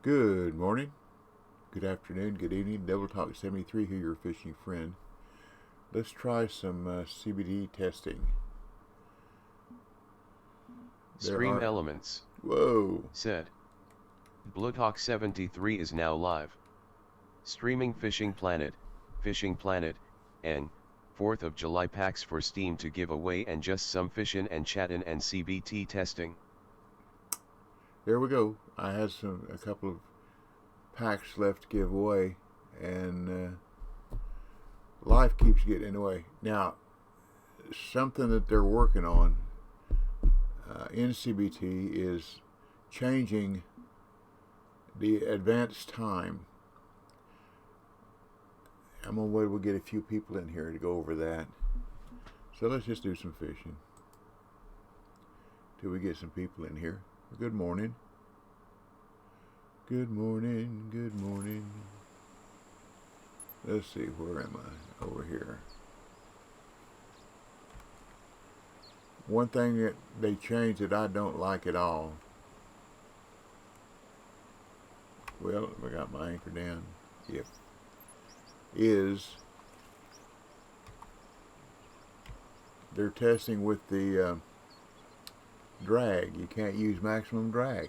Good morning, good afternoon, good evening. Devil Talk 73 here, your fishing friend. Let's try some CBD testing. Stream Elements. Whoa. Said. Bloodhawk 73 is now live. Streaming Fishing Planet, and 4th of July packs for Steam to give away and just some fishin' and chattin' and CBT testing. There we go. I had a couple of packs left to give away, and life keeps getting in the way. Now, something that they're working on in CBT is changing the advanced time. I'm gonna wait. We'll get a few people in here to go over that. So let's just do some fishing till we get some people in here. Good morning. Good morning. Good morning. Let's see. Where am I? Over here. One thing that they changed that I don't like at all. Well, I got my anchor down. Yep. Is they're testing with the drag. You can't use maximum drag.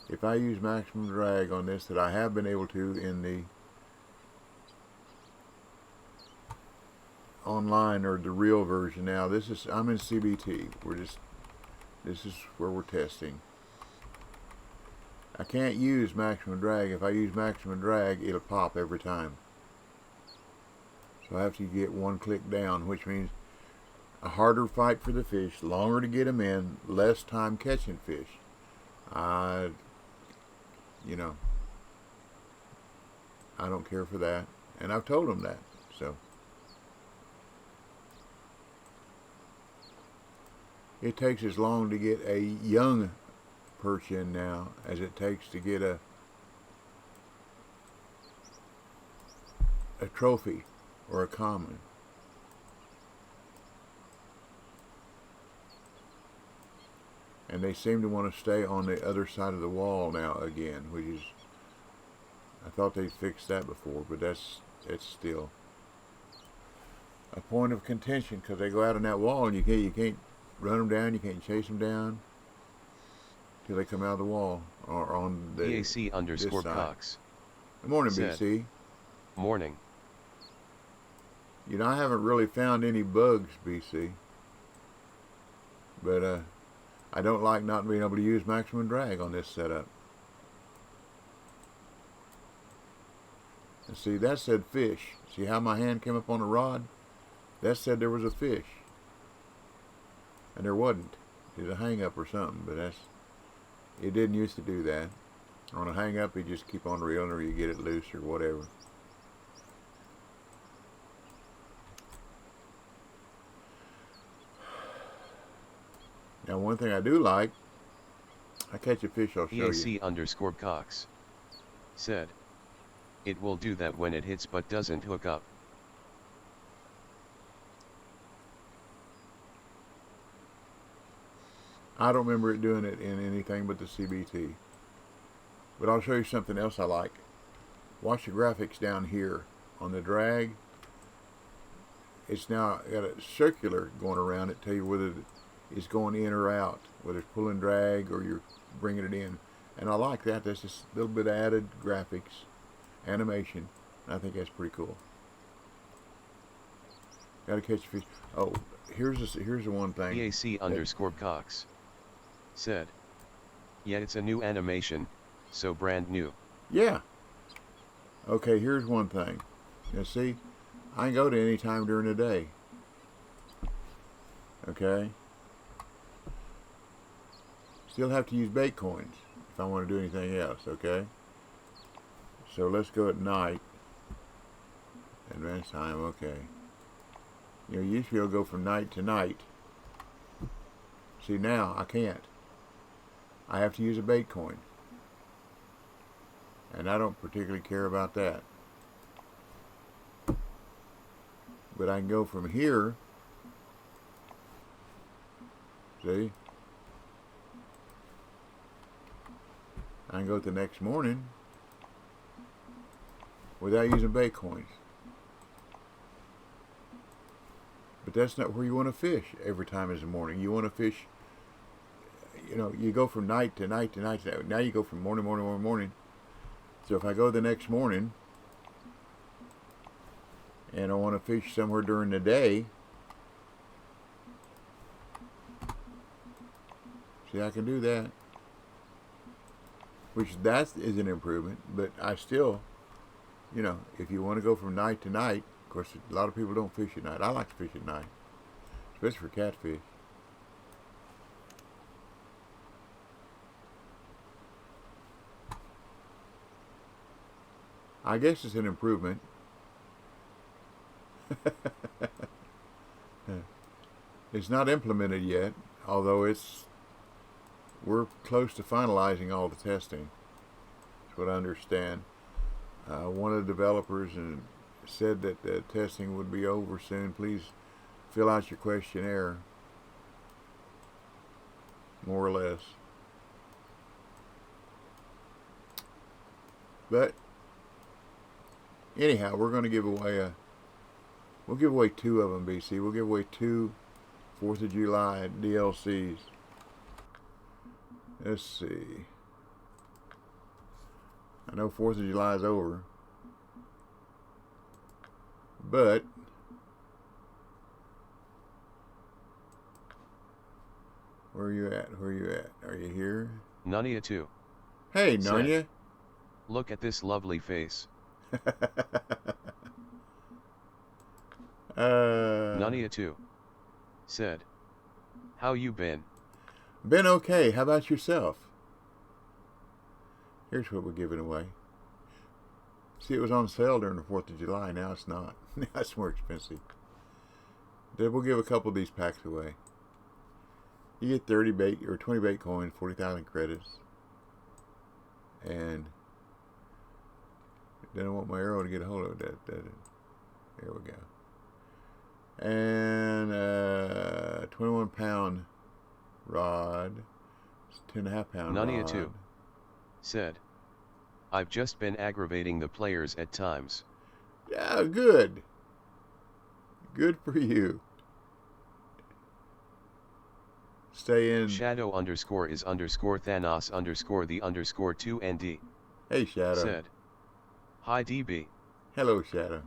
If I use maximum drag on this, that I have been able to in the online or the real version now. I'm in CBT. This is where we're testing. I can't use maximum drag. If I use maximum drag, it'll pop every time. So I have to get one click down, which means a harder fight for the fish, longer to get them in, less time catching fish. I don't care for that, and I've told them that. So it takes as long to get a young perch in now as it takes to get a trophy or a common. And they seem to want to stay on the other side of the wall now again, which is, I thought they'd fixed that before, but it's still a point of contention because they go out on that wall and you can't run them down, you can't chase them down till they come out of the wall or on the BAC_Cox. Good morning, said, BC. Morning. I haven't really found any bugs, BC, but I don't like not being able to use maximum drag on this setup. And see, that said fish. See how my hand came up on the rod? That said there was a fish. And there wasn't. It's a hang up or something, but it didn't used to do that. On a hang up, you just keep on reeling or you get it loose or whatever. Now, one thing I do like, I catch a fish, I'll show you. BAC_Cox. Said. It will do that when it hits but doesn't hook up. I don't remember it doing it in anything but the CBT. But I'll show you something else I like. Watch the graphics down here on the drag. It's now got a circular going around it, tell you whether it's going in or out, whether it's pulling drag or you're bringing it in. And I like that. That's just a little bit of added graphics, animation. I think that's pretty cool. Got to catch a fish. Oh, here's the one thing. BAC_Cox. Said. Yeah, it's a new animation, so brand new. Yeah. Okay, here's one thing. Now see, I can go to any time during the day. Okay. Still have to use bait coins if I want to do anything else, okay? So let's go at night. Advanced time, okay. Usually I'll go from night to night. See, now I can't. I have to use a bait coin. And I don't particularly care about that. But I can go from here. See? I can go the next morning without using bait coins. But that's not where you want to fish every time is the morning. You want to fish, you go from night to night to night to night. Now you go from morning. So if I go the next morning and I want to fish somewhere during the day, see, I can do that. Which that is an improvement, but I still, if you want to go from night to night, of course, a lot of people don't fish at night. I like to fish at night, especially for catfish. I guess it's an improvement. It's not implemented yet, although we're close to finalizing all the testing. That's what I understand. One of the developers said that the testing would be over soon. Please fill out your questionnaire, more or less. But anyhow, we're going to give away we'll give away 2 of them, BC. We'll give away 2 4th of July DLCs. Let's see. I know 4th of July is over, but where are you at? Are you here? Nania 2. Hey, Nania. Look at this lovely face. Nania 2 said, how you been? Been okay. How about yourself? Here's what we're giving away. See, it was on sale during the 4th of July. Now it's not. Now it's more expensive. We'll give a couple of these packs away. You get 30 bait or 20 bait coins, 40,000 credits. And then I want my arrow to get a hold of that. There we go. And 21 pound rod. 10.5 pound Nania rod. 2 said, I've just been aggravating the players at times. Yeah, good. Good for you. Stay in. Shadow _ is _ Thanos _ the _ 2ND. Hey, Shadow. Said, hi DB. Hello, Shadow.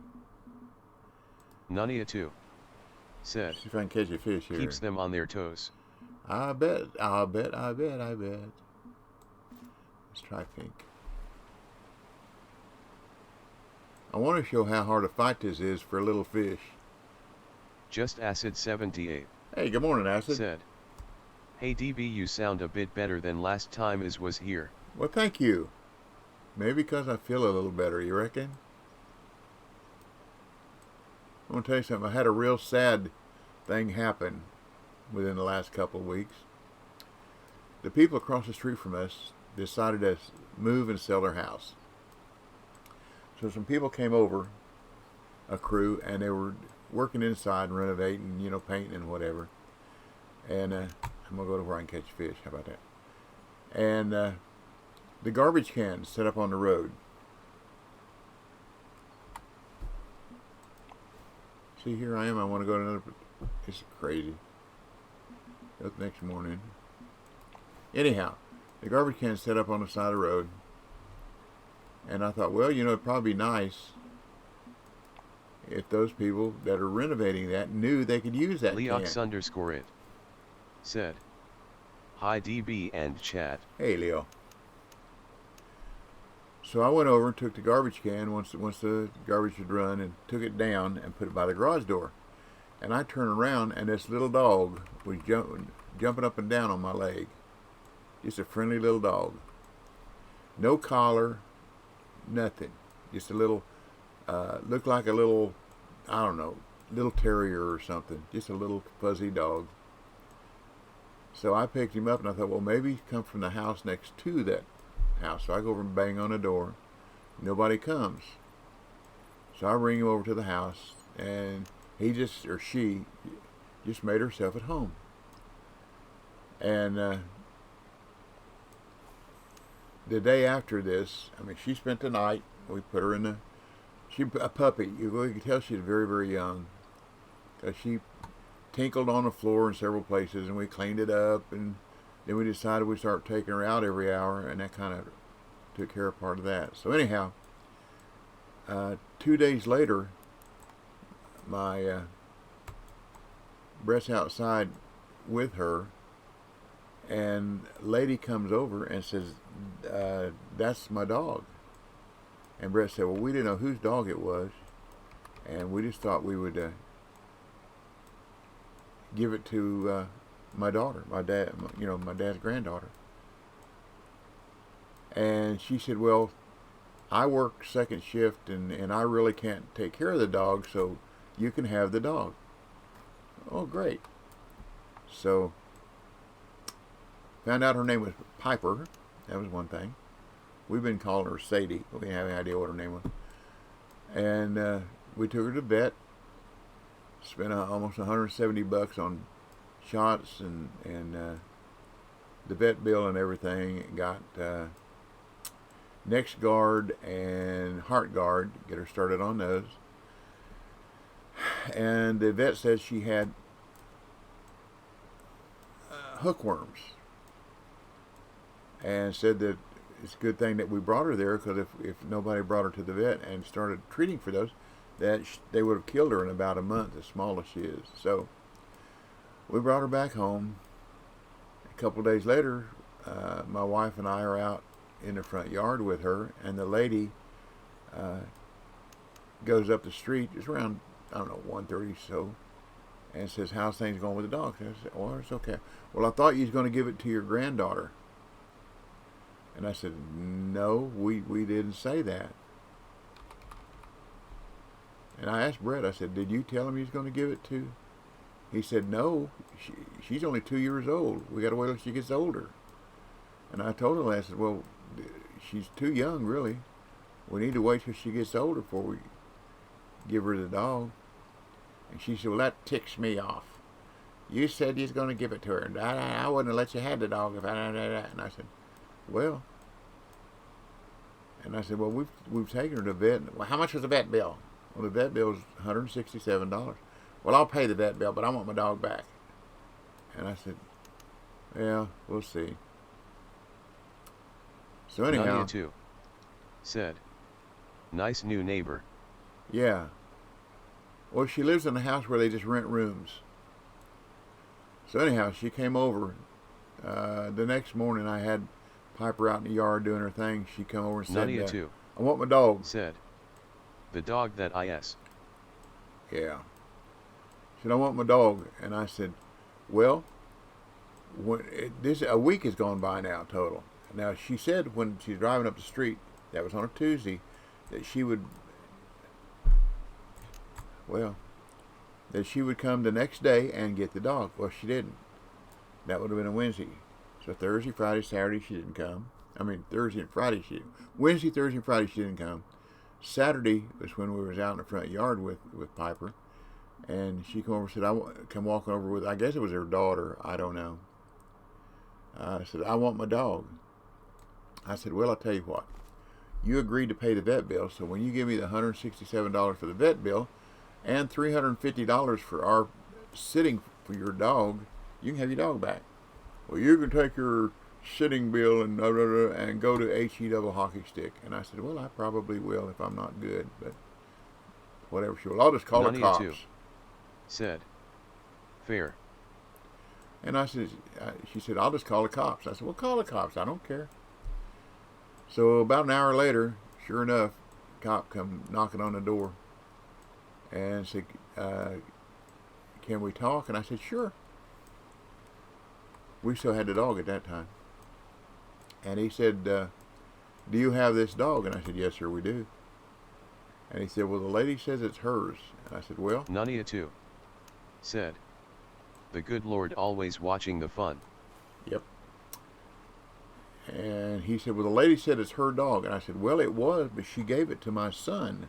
Nania 2 said, see if I can catch a fish here. Keeps them on their toes. I bet. Let's try pink. I want to show how hard a fight this is for a little fish. Just Acid 78. Hey, good morning, Acid. Said, hey DB, you sound a bit better than last time as was here. Well, thank you. Maybe because I feel a little better, you reckon? I want to tell you something. I had a real sad thing happen within the last couple of weeks. The people across the street from us decided to move and sell their house. So some people came over, a crew, and they were working inside and renovating, painting and whatever. And I'm going to go to where I can catch fish. How about that? And the garbage cans set up on the road. See, here I am. I want to go to another. It's crazy. Go the next morning. Anyhow, the garbage can set up on the side of the road. And I thought, well, it'd probably be nice if those people that are renovating that knew they could use that Leox can. _ it said, hi DB and chat. Hey, Leo. So I went over and took the garbage can once the garbage had run and took it down and put it by the garage door. And I turned around and this little dog was jumping up and down on my leg. Just a friendly little dog. No collar, nothing. Just a little, looked like a little, I don't know, little terrier or something. Just a little fuzzy dog. So I picked him up and I thought, well, maybe he's come from the house next to that house. So I go over and bang on the door. Nobody comes. So I bring him over to the house and she just made herself at home. And the day after this, I mean, she spent the night. We put her in a puppy. You can tell she's very, very young. 'Cause she tinkled on the floor in several places, and we cleaned it up, and then we decided we'd start taking her out every hour, and that kind of took care of part of that. So anyhow, 2 days later, my Brett's outside with her, and a lady comes over and says, "That's my dog." And Brett said, "Well, we didn't know whose dog it was, and we just thought we would give it to my daughter, my dad, my dad's granddaughter." And she said, "Well, I work second shift, and I really can't take care of the dog, so you can have the dog." Oh, great. So, found out her name was Piper. That was one thing. We've been calling her Sadie. We didn't have any idea what her name was. And we took her to the vet. Spent almost $170 on shots and the vet bill and everything. Got next guard and heart guard. Get her started on those. And the vet said she had hookworms, and said that it's a good thing that we brought her there, because if nobody brought her to the vet and started treating for those, that they would have killed her in about a month, as small as she is. So we brought her back home. A couple of days later, my wife and I are out in the front yard with her, and the lady goes up the street. It's around, I don't know, 1:30 or so, and says, "How's things going with the dog?" And I said, "Well, it's okay." "Well, I thought you was going to give it to your granddaughter." And I said, "No, we didn't say that." And I asked Brett, I said, "Did you tell him he was going to give it to?" He said, "No, she's only 2 years old. We got to wait till she gets older." And I told her, I said, "Well, she's too young, really. We need to wait till she gets older before we give her the dog." And she said, "Well, that ticks me off. You said you was going to give it to her, and I wouldn't have let you have the dog if I." And I said, "Well," "well, we've taken her to the vet." "Well, how much was the vet bill?" "Well, the vet bill was $167. "Well, I'll pay the vet bill, but I want my dog back." And I said, "Yeah, we'll see." So anyhow, Nadia too said, "Nice new neighbor." yeah. Well, she lives in a house where they just rent rooms. So anyhow, she came over. The next morning, I had Piper out in the yard doing her thing. She come over and said, Nadia too "I want my dog." said, "The dog that is." Yeah. She said, "I want my dog." And I said, "Well, a week has gone by now total." Now, she said when she's driving up the street, that was on a Tuesday, that she would come the next day and get the dog. Well, she didn't. That would have been a Wednesday. So Thursday, Friday, Saturday, she didn't come. I mean, Thursday and Friday, she didn't. Wednesday, Thursday, and Friday, she didn't come. Saturday was when we was out in the front yard with Piper. And she come over and said, come walking over with, I guess it was her daughter, I don't know. I said, "I want my dog." I said, "Well, I'll tell you what. You agreed to pay the vet bill, so when you give me the $167 for the vet bill and $350 for our sitting for your dog, you can have your dog back." "Well, you can take your sitting bill and and go to HE double hockey stick." And I said, "Well, I probably will if I'm not good, but whatever." She will. "I'll just call the Nadia cops." too said, "Fair." And I said, she said, "I'll just call the cops." I said, "Well, call the cops. I don't care." So about an hour later, sure enough, cop come knocking on the door and said, "Can we talk?" And I said, "Sure." We still had the dog at that time. And he said, "Do you have this dog?" And I said, "Yes, sir, we do." And he said, "Well, the lady says it's hers." And I said, "Well." Nadia too said, "The good Lord always watching the fun." Yep. And he said, "Well, the lady said it's her dog." And I said, "Well, it was, but she gave it to my son."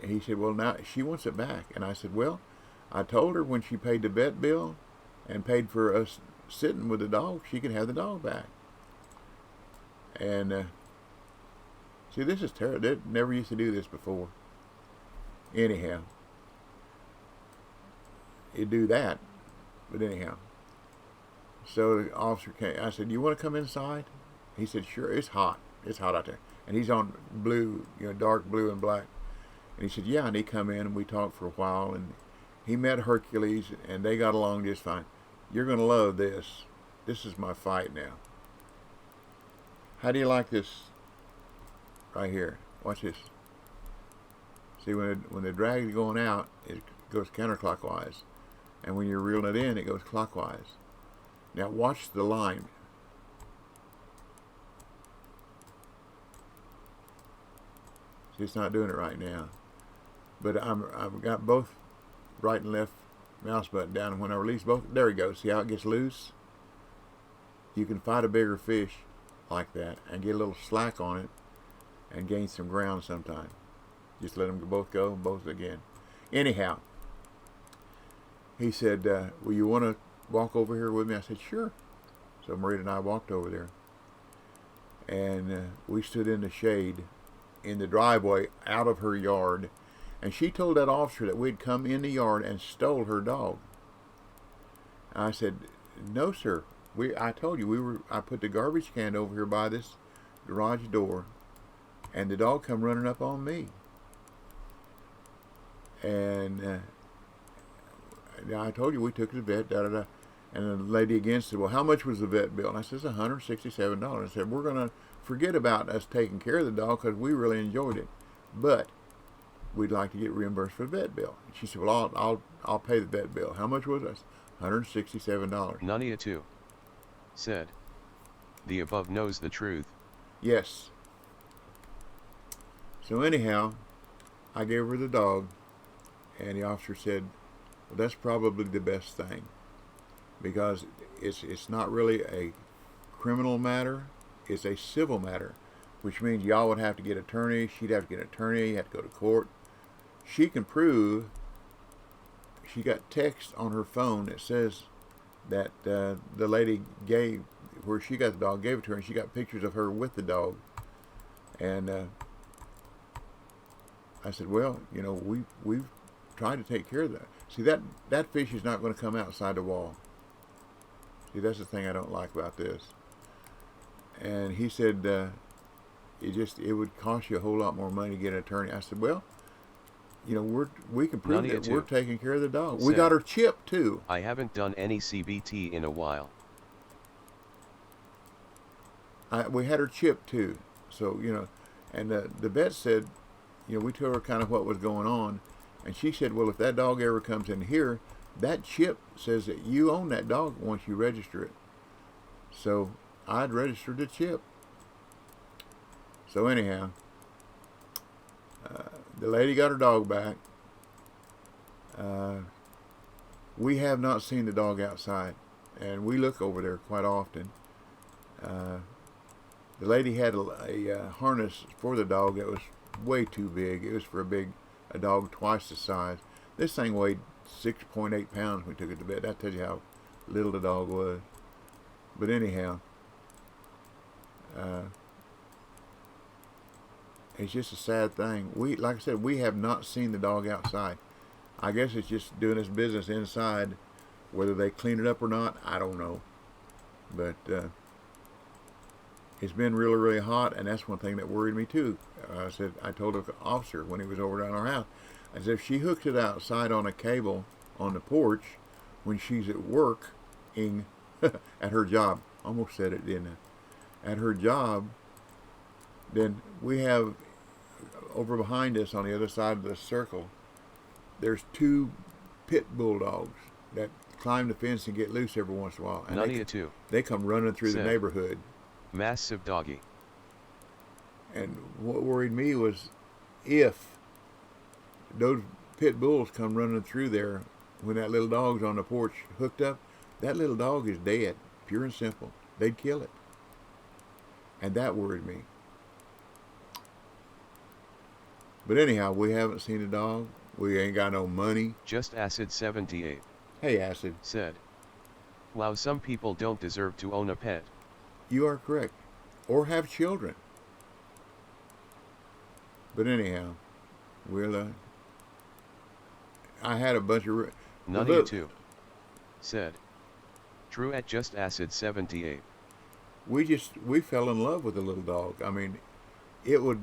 He said, "Well, now she wants it back." And I said, "Well, I told her when she paid the vet bill and paid for us sitting with the dog, she can have the dog back. And see, this is terrible. They never used to do this before. Anyhow, you do that, but anyhow. So the officer came. I said, "You want to come inside?" He said, "Sure." It's hot. It's hot out there. And he's on blue, dark blue and black. And he said, "Yeah." And he come in and we talked for a while. And he met Hercules, and they got along just fine. You're gonna love this. This is my fight now. How do you like this? Right here. Watch this. See, when the drag is going out, it goes counterclockwise, and when you're reeling it in, it goes clockwise. Now watch the line. See, it's not doing it right now, but I've got both right and left mouse button down, and when I release both, there we go. See how it gets loose? You can fight a bigger fish like that and get a little slack on it and gain some ground sometime. Just let them both go, both again. Anyhow, he said, "Well, you want to walk over here with me?" I said, "Sure." So Maria and I walked over there, and we stood in the shade in the driveway out of her yard, and she told that officer that we'd come in the yard and stole her dog. And I said, "No, sir. I told you I put the garbage can over here by this garage door, and the dog come running up on me." And I told you we took it to the vet, da da da. And the lady again said, "Well, how much was the vet bill?" And I said, "It's $167. I said, "We're going to forget about us taking care of the dog because we really enjoyed it, but we'd like to get reimbursed for the vet bill." And she said, "Well, I'll pay the vet bill." How much was it? $167. Nania 2 said, "The above knows the truth." Yes. So anyhow, I gave her the dog, and the officer said, "Well, that's probably the best thing, because it's not really a criminal matter, it's a civil matter, which means y'all would have to get attorney, she'd have to get an attorney, you have to go to court. She can prove she got text on her phone that says that the lady gave, where she got the dog, gave it to her, and she got pictures of her with the dog." And I said, "Well, we've tried to take care of that." See, that fish is not going to come outside the wall. See, that's the thing I don't like about this. And he said, it would cost you a whole lot more money to get an attorney. I said, "Well, we can prove that we're taking care of the dog. We got her chipped too." "I haven't done any CBT in a while." We had her chipped too. So, and the vet said, we told her kind of what was going on. And she said, "Well, if that dog ever comes in here, that chip says that you own that dog once you register it." So I'd registered the chip. So anyhow, the lady got her dog back. We have not seen the dog outside, and we look over there quite often. The lady had a harness for the dog that was way too big. It was for a dog twice the size. This thing weighed 6.8 pounds when we took it to bed. That tells you how little the dog was. But anyhow, it's just a sad thing. Like I said, we have not seen the dog outside. I guess it's just doing its business inside. Whether they clean it up or not, I don't know. But it's been really, really hot, and that's one thing that worried me too. I told the officer when he was over down our house, I said, if she hooks it outside on a cable on the porch when she's at work at her job, almost said it, didn't I? At her job, then we have over behind us on the other side of the circle, there's 2 pit bulldogs that climb the fence and get loose every once in a while. And they come running through the neighborhood. Massive doggy. And what worried me was if those pit bulls come running through there when that little dog's on the porch hooked up, that little dog is dead, pure and simple. They'd kill it. And that worried me. But anyhow, we haven't seen a dog. We ain't got no money. Just Acid 78. Hey, Acid. Said, Wow, some people don't deserve to own a pet. You are correct. Or have children. But anyhow, we'll, I had a bunch of, Nania 2 said. True at Just Acid 78. we fell in love with the little dog. I mean, it would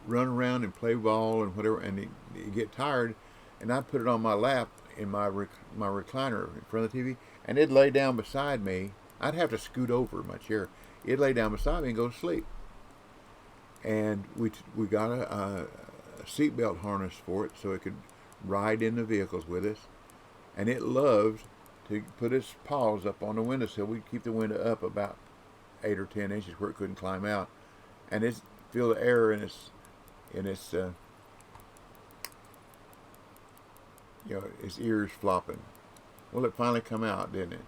run around and play ball and whatever, and he'd get tired, and I'd put it on my lap in my recliner in front of the TV, and it'd lay down beside me. I'd have to scoot over my chair. It'd lay down beside me and go to sleep. And we got a seatbelt harness for it so it could ride in the vehicles with us, and it loved to put its paws up on the windowsill. We'd keep the window up about 8 or 10 inches where it couldn't climb out, and it feel the air in its its ears flopping. Well, it finally come out, didn't it?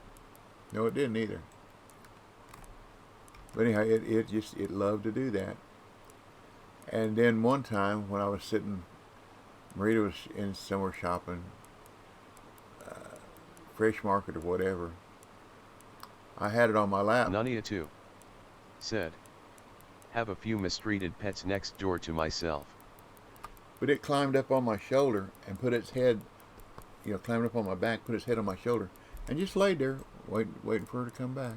No, it didn't either. But anyhow, it loved to do that. And then one time when I was sitting, Marita was in somewhere shopping, Fresh Market or whatever. I had it on my lap. Nania 2 said. Have a few mistreated pets next door to myself. But it climbed up on my shoulder and put its head, climbed up on my back, put its head on my shoulder, and just laid there, waiting for her to come back.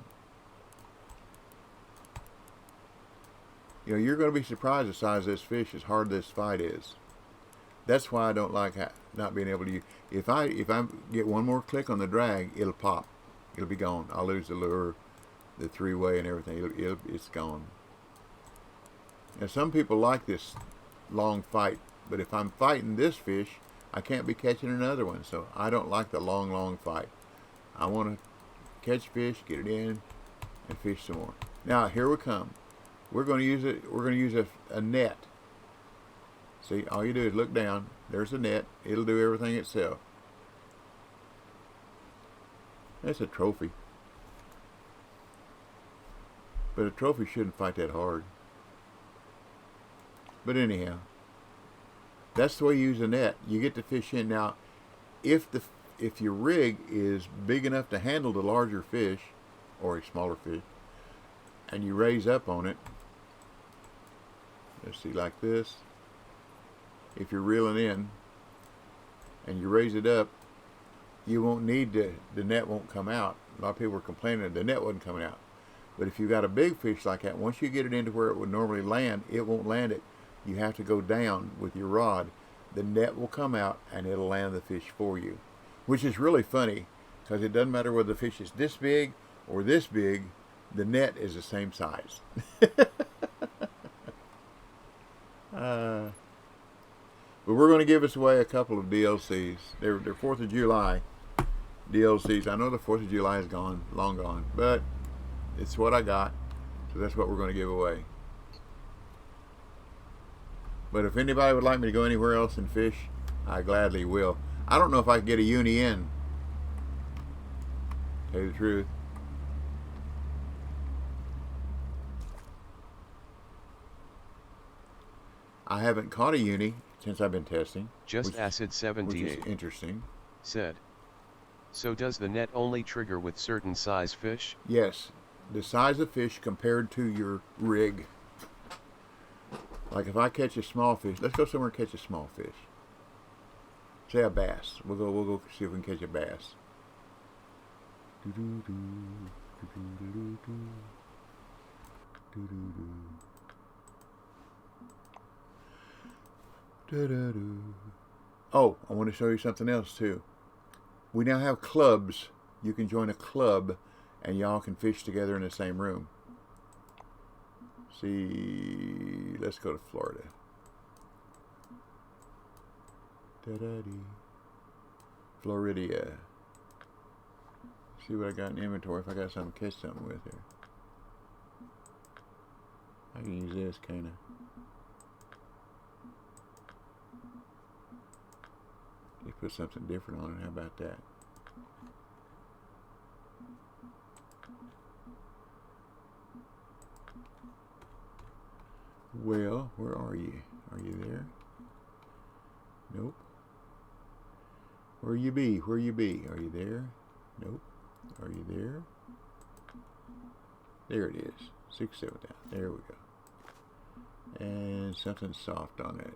You're going to be surprised the size of this fish, as hard this fight is. That's why I don't like not being able to. If I get one more click on the drag, it'll pop. It'll be gone. I'll lose the lure, the three-way, and everything. It's gone. Now some people like this long fight, but if I'm fighting this fish, I can't be catching another one. So I don't like the long fight. I want to catch fish, get it in, and fish some more. Now here we come. We're going to use it. We're going to use a net. See, all you do is look down. There's a net. It'll do everything itself. That's a trophy. But a trophy shouldn't fight that hard. But anyhow, that's the way you use a net. You get the fish in. Now, if your rig is big enough to handle the larger fish or a smaller fish, and you raise up on it, let's see, like this. If you're reeling in and you raise it up, you won't need the net won't come out. A lot of people were complaining the net wasn't coming out. But if you've got a big fish like that, once you get it into where it would normally land, it won't land it. You have to go down with your rod. The net will come out and it'll land the fish for you, which is really funny because it doesn't matter whether the fish is this big or this big, the net is the same size. But we're going to give us away a couple of DLCs. They're 4th of July DLCs. I know the 4th of July is gone, long gone, but it's what I got, so that's what we're going to give away. But if anybody would like me to go anywhere else and fish, I gladly will. I don't know if I can get a uni in, to tell you the truth. I haven't caught a uni since I've been testing. Just Acid 78 which is interesting. Said. So does the net only trigger with certain size fish? Yes, the size of fish compared to your rig. Like if I catch a small fish, let's go somewhere and catch a small fish. Say a bass. We'll go see if we can catch a bass. Oh, I want to show you something else too. We now have clubs. You can join a club and y'all can fish together in the same room. See, let's go to Florida. Florida. See what I got in inventory, if I got something to catch something with here. I can use this, can't I? Let's put something different on it. How about that? Well, where are you? Are you there? Nope. Where you be? Where you be? Are you there? Nope. Are you there? There it is. 6, 7 down. There we go. And something soft on it.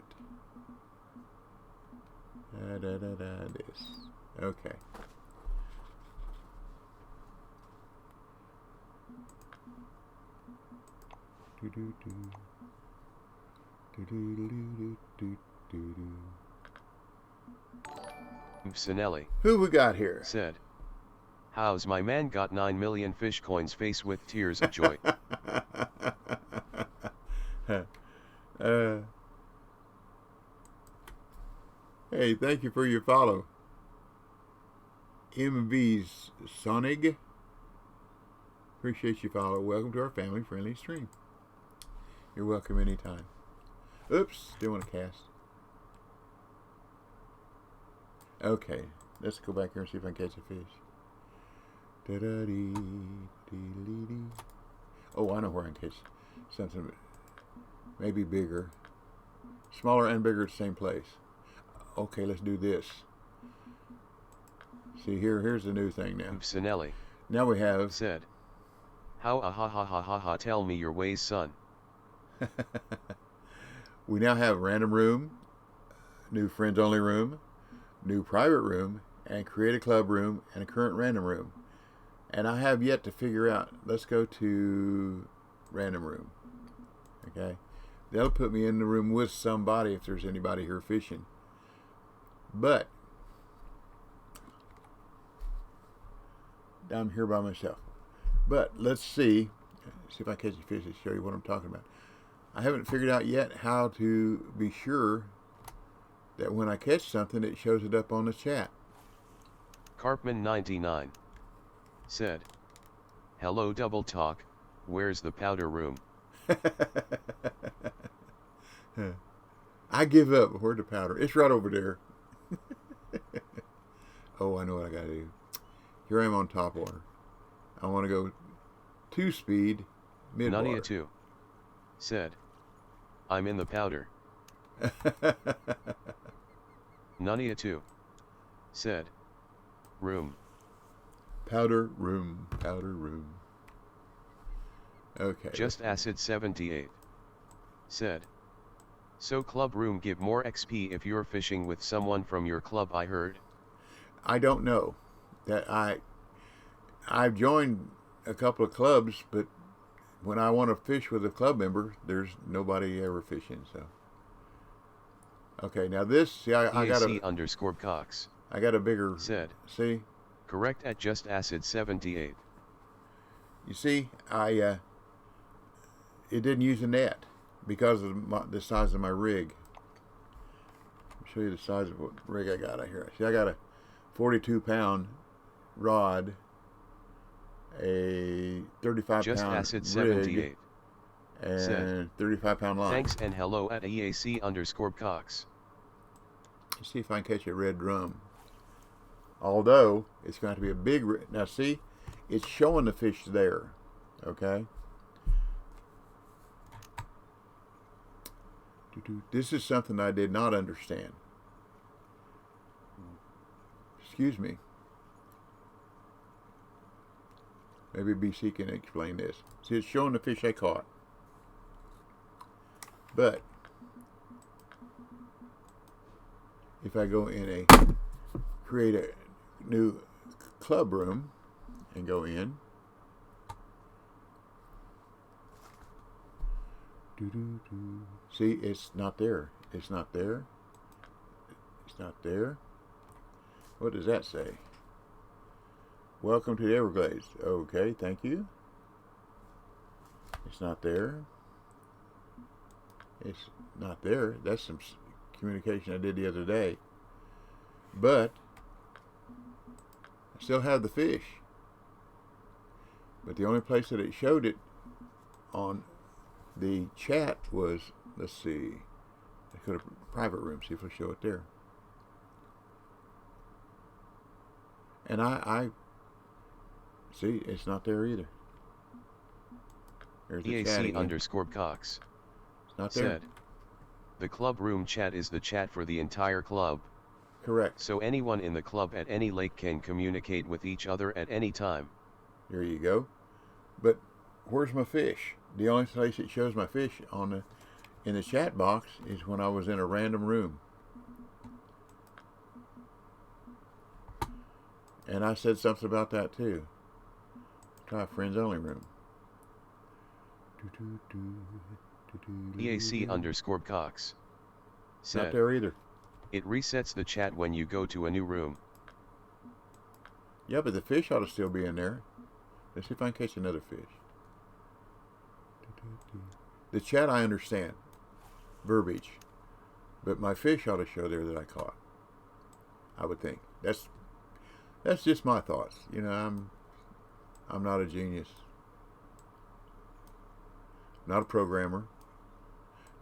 This. Okay. Sinelli Who we got here? said, "How's my man got 9 million fish coins?" Face with tears of joy. Hey, thank you for your follow. MV's Sonig. Appreciate your follow. Welcome to our family friendly stream. You're welcome anytime. Oops, still want to cast. Okay, let's go back here and see if I can catch a fish. Oh, I know where I can catch something maybe bigger. Smaller and bigger at the same place. Okay, let's do this. See, here's the new thing now. Sinelli Now we have said, "How ha ha ha ha ha, tell me your ways, son." we now have random room, new friends only room, new private room, and create a club room, and a current random room. And I have yet to figure out, let's go to random room. Okay, that'll put me in the room with somebody if there's anybody here fishing. But I'm here by myself. But let's see if I catch a fish to show you what I'm talking about. I haven't figured out yet how to be sure that when I catch something, it shows it up on the chat. Carpman99 said, "Hello Double Talk, where's the powder room?" I give up. Where's the powder? It's right over there. Oh, I know what I gotta do. Here I am on top water. I want to go 2-speed mid-water. Nania 2 said, "I'm in the powder." Nania 2 said, "Room." Powder room, powder room. Okay. Just Acid 78 said, "So club room give more XP if you're fishing with someone from your club, I heard." I don't know. That I've joined a couple of clubs, but when I want to fish with a club member, there's nobody ever fishing. So, okay, now this, see, I got a underscore Cox. I got a bigger said. See, correct at Just Acid 78. You see, it didn't use a net because of the size of my rig. I'll show you the size of what rig I got out here. See, I got a 42-pound rod, a 35-pound Just Acid rig, 78 and said, 35-pound line. "Thanks and hello at EAC underscore Cox." Let's see if I can catch a red drum. Although it's going to be a big. Now see, it's showing the fish there. Okay. This is something I did not understand. Excuse me. Maybe BC can explain this. See, it's showing the fish I caught. But if I go in create a new club room and go in, see, it's not there. It's not there. It's not there. What does that say? Welcome to the Everglades. Okay, thank you. It's not there. It's not there. That's some communication I did the other day. But I still have the fish. But the only place that it showed it on the chat was, let's see, I go to private room, see if I show it there. And I see, it's not there either. There's the chat EAC again. underscore Cox It's not there. said, "The club room chat is the chat for the entire club." Correct. So anyone in the club at any lake can communicate with each other at any time. There you go. But where's my fish? The only place it shows my fish in the chat box is when I was in a random room. And I said something about that too. Try a friends only room. EAC_Cox Not said, there either. it resets the chat when you go to a new room. Yeah, but the fish ought to still be in there. Let's see if I can catch another fish. The chat I understand. Verbiage. But my fish ought to show there that I caught. I would think. That's just my thoughts. You know, I'm not a genius. Not a programmer.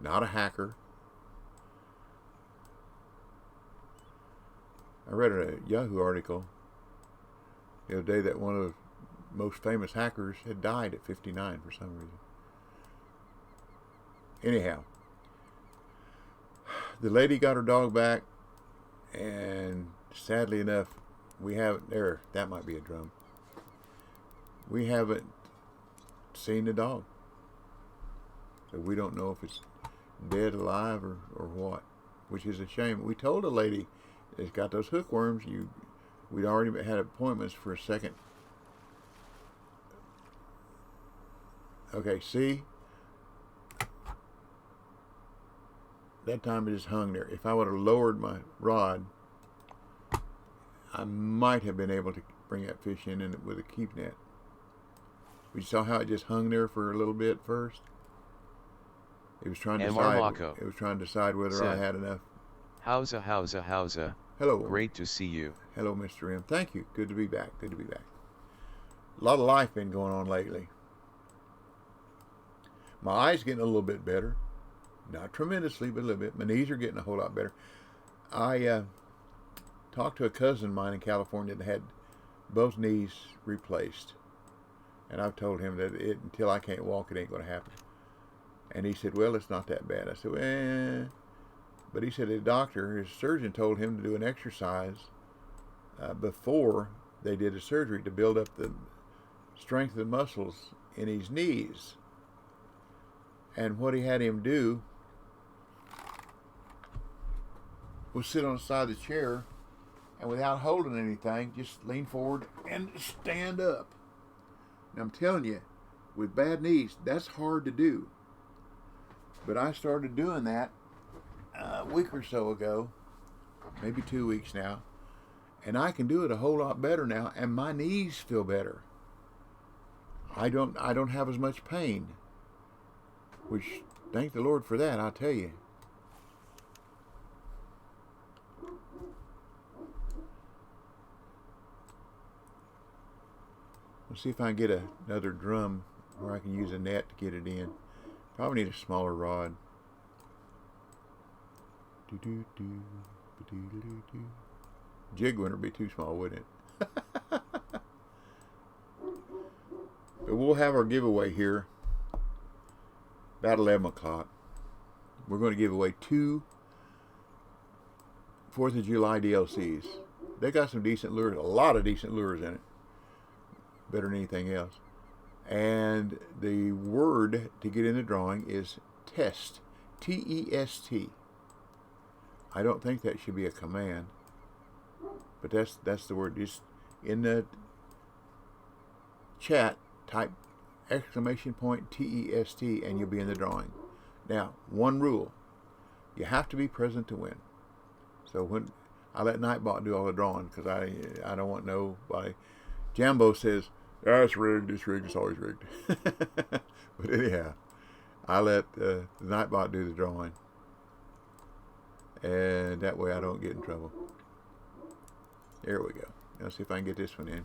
Not a hacker. I read a Yahoo article the other day that one of the most famous hackers had died at 59 for some reason. Anyhow, the lady got her dog back, and sadly enough, we haven't, that might be a drum. We haven't seen the dog. So we don't know if it's dead, alive, or what, which is a shame. We told a lady that's got those hookworms, we'd already had appointments for a second. Okay, see? That time it just hung there. If I would have lowered my rod, I might have been able to bring that fish in with a keep net. You saw how it just hung there for a little bit first? It was trying to decide whether I had enough. Howza. Hello. Great to see you. Hello, Mr. M. Thank you. Good to be back. A lot of life been going on lately. My eyes getting a little bit better. Not tremendously, but a little bit. My knees are getting a whole lot better. I talked to a cousin of mine in California that had both knees replaced. And I've told him that until I can't walk, it ain't going to happen. And he said, well, it's not that bad. I said, well, but he said his surgeon told him to do an exercise before they did the surgery to build up the strength of the muscles in his knees. And what he had him do was sit on the side of the chair and without holding anything, just lean forward and stand up. And I'm telling you, with bad knees, that's hard to do. But I started doing that a week or so ago, maybe 2 weeks now, and I can do it a whole lot better now, and my knees feel better. I don't have as much pain, which thank the Lord for that, I'll tell you. Let's see if I can get another drum where I can use a net to get it in. Probably need a smaller rod. Jig wouldn't be too small, wouldn't it? But we'll have our giveaway here about 11 o'clock. We're going to give away 2 4th of July DLCs. They got some decent lures, a lot of decent lures in it. Better than anything else. And the word to get in the drawing is test. T-E-S-T. I don't think that should be a command. But that's the word. Just in the chat, type exclamation point T-E-S-T and you'll be in the drawing. Now, one rule. You have to be present to win. So when I let Nightbot do all the drawing because I don't want nobody. Jambo says, it's rigged, it's always rigged. But anyhow, I let the Nightbot do the drawing. And that way I don't get in trouble. There we go. Let's see if I can get this one in.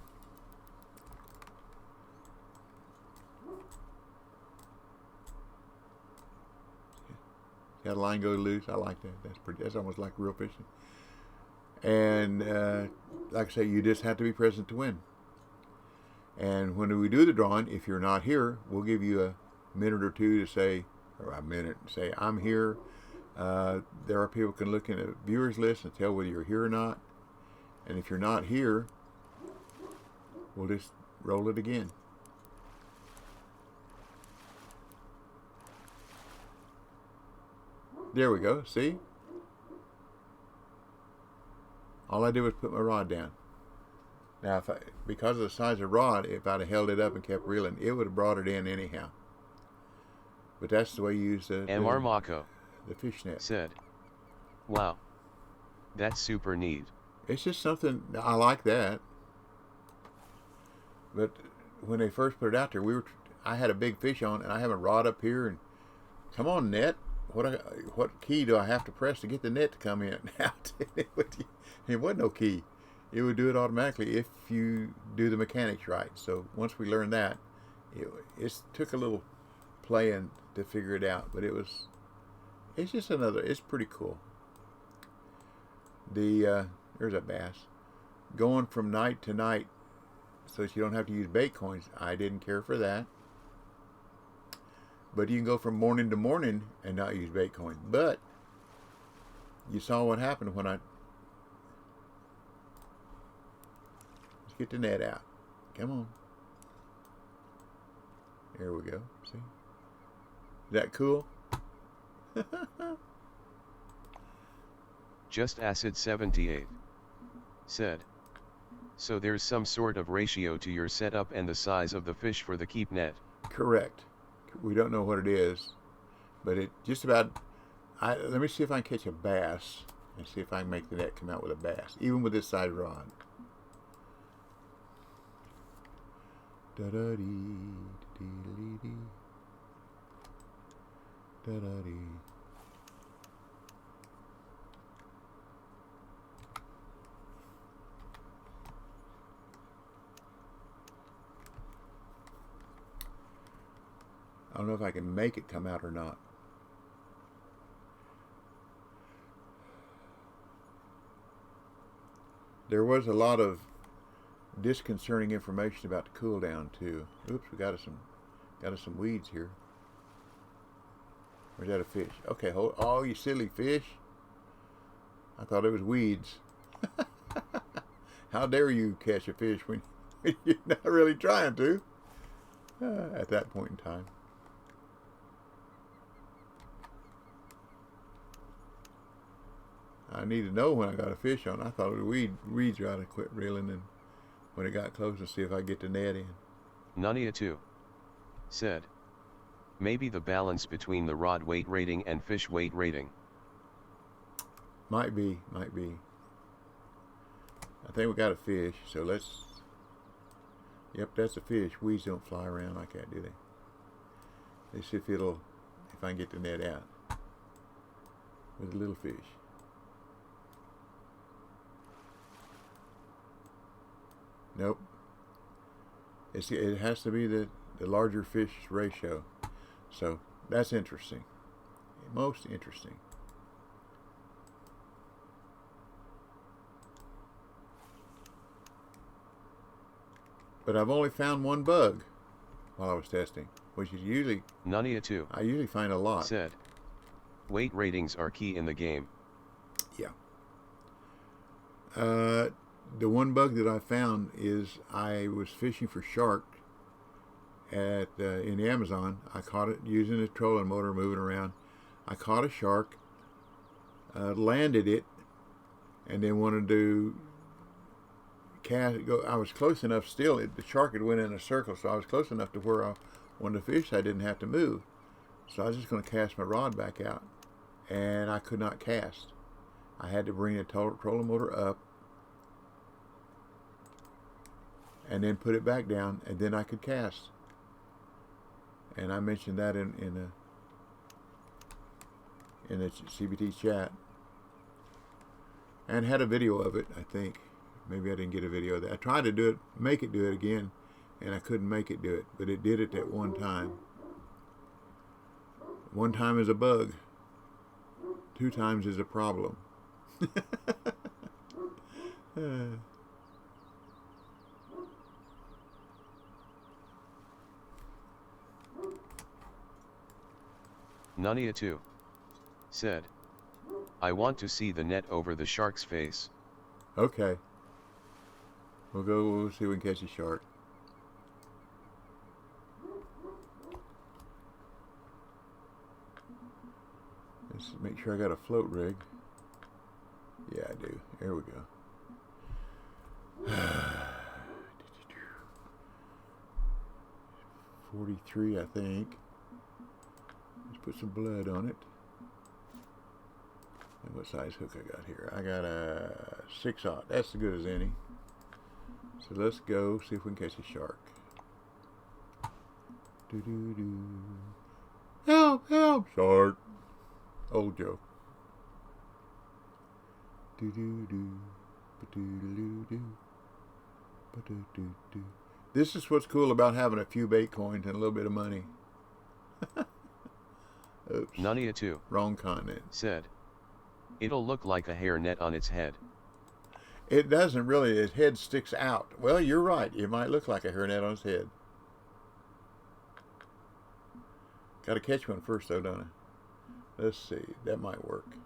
See how the line goes loose? I like that. That's almost like real fishing. And like I say, you just have to be present to win. And when we do the drawing, if you're not here, we'll give you a minute or two to say, or a minute, say, I'm here. There are people who can look in a viewers list and tell whether you're here or not. And if you're not here, we'll just roll it again. There we go. See? All I did was put my rod down. Now, because of the size of the rod, if I'd have held it up and kept reeling, it would have brought it in anyhow. But that's the way you use the fish net. Said, wow, that's super neat. It's just something, I like that. But when they first put it out there, I had a big fish on, and I have a rod up here, and come on, net. What key do I have to press to get the net to come in? It wasn't no key. It would do it automatically if you do the mechanics right. So once we learned that, it took a little playing to figure it out, but it's just it's pretty cool. There's a bass. Going from night to night so that you don't have to use bait coins, I didn't care for that. But you can go from morning to morning and not use bait coin. But you saw what happened when let's get the net out. Come on. There we go. See? Is that cool? Just Acid 78 said, so there's some sort of ratio to your setup and the size of the fish for the keep net. Correct. We don't know what it is, but it just about. Let me see if I can catch a bass and see if I can make the net come out with a bass, even with this size rod. Da da dee dee dee da da dee. I don't know if I can make it come out or not. There was a lot of disconcerting information about the cool down too. Oops, we got us some weeds here. Or is that a fish? Okay, hold. Oh, you silly fish! I thought it was weeds. How dare you catch a fish when you're not really trying to? At that point in time. I need to know when I got a fish on. I thought it was weeds right to quit reeling, and when it got close to see if I get the net in. Nania 2 said, maybe the balance between the rod weight rating and fish weight rating. Might be. I think we got a fish, so let's. Yep, that's a fish. Weeds don't fly around like that, do they? Let's see if I can get the net out with a little fish. Nope. It has to be the larger fish ratio. So that's interesting. Most interesting. But I've only found one bug while I was testing, which is usually Nania 2 I usually find a lot. Said, weight ratings are key in the game. Yeah. The one bug that I found is I was fishing for shark in the Amazon. I caught it using a trolling motor moving around. I caught a shark, landed it, and then wanted to cast. I was close enough still. The shark had went in a circle, so I was close enough to where I wanted to fish. I didn't have to move. So I was just going to cast my rod back out, and I could not cast. I had to bring the trolling motor up, and then put it back down, and then I could cast. And I mentioned that in the CBT chat, and had a video of it. I think maybe I didn't get a video of that. I tried to make it do it again, and I couldn't make it do it, but it did it that one time. One time is a bug. 2 times is a problem. Nania 2 said, I want to see the net over the shark's face. Okay. We'll see if we can catch a shark. Let's make sure I got a float rig. Yeah, I do. There we go. 43, I think. Let's put some blood on it. And what size hook I got here? I got a 6/0. That's as good as any. So let's go see if we can catch a shark. Help! Help! Shark! Old Joe. This is what's cool about having a few bait coins and a little bit of money. Oops. Nania 2. Wrong continent. Said. It'll look like a hairnet on its head. It doesn't really. Its head sticks out. Well, you're right. It might look like a hairnet on its head. Got to catch one first, though, don't I? Let's see. That might work.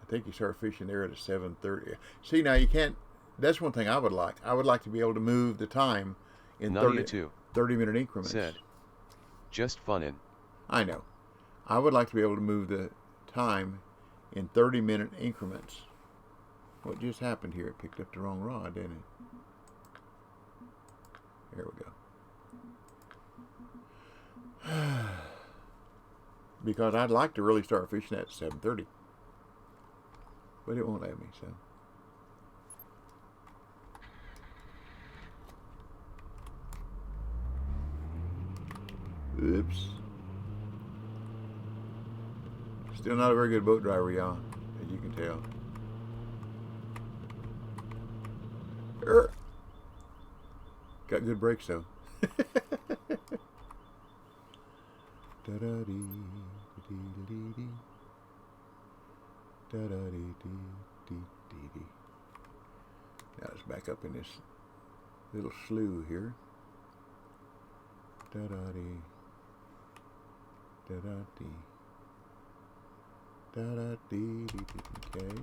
I think you start fishing there at a 7:30. See, now you can't. That's one thing I would like. I would like to be able to move the time in 30-minute increments. Said. Just funnin'. I know. I would like to be able to move the time in 30-minute increments. What just happened here? It picked up the wrong rod, didn't it? There we go. Because I'd like to really start fishing at 7:30. But it won't let me, so. Oops. Still not a very good boat driver, y'all, as you can tell. Got good brakes, though. Now let's back up in this little slough here. Da-da-dee. Da-da-dee. Da-da-dee. Okay.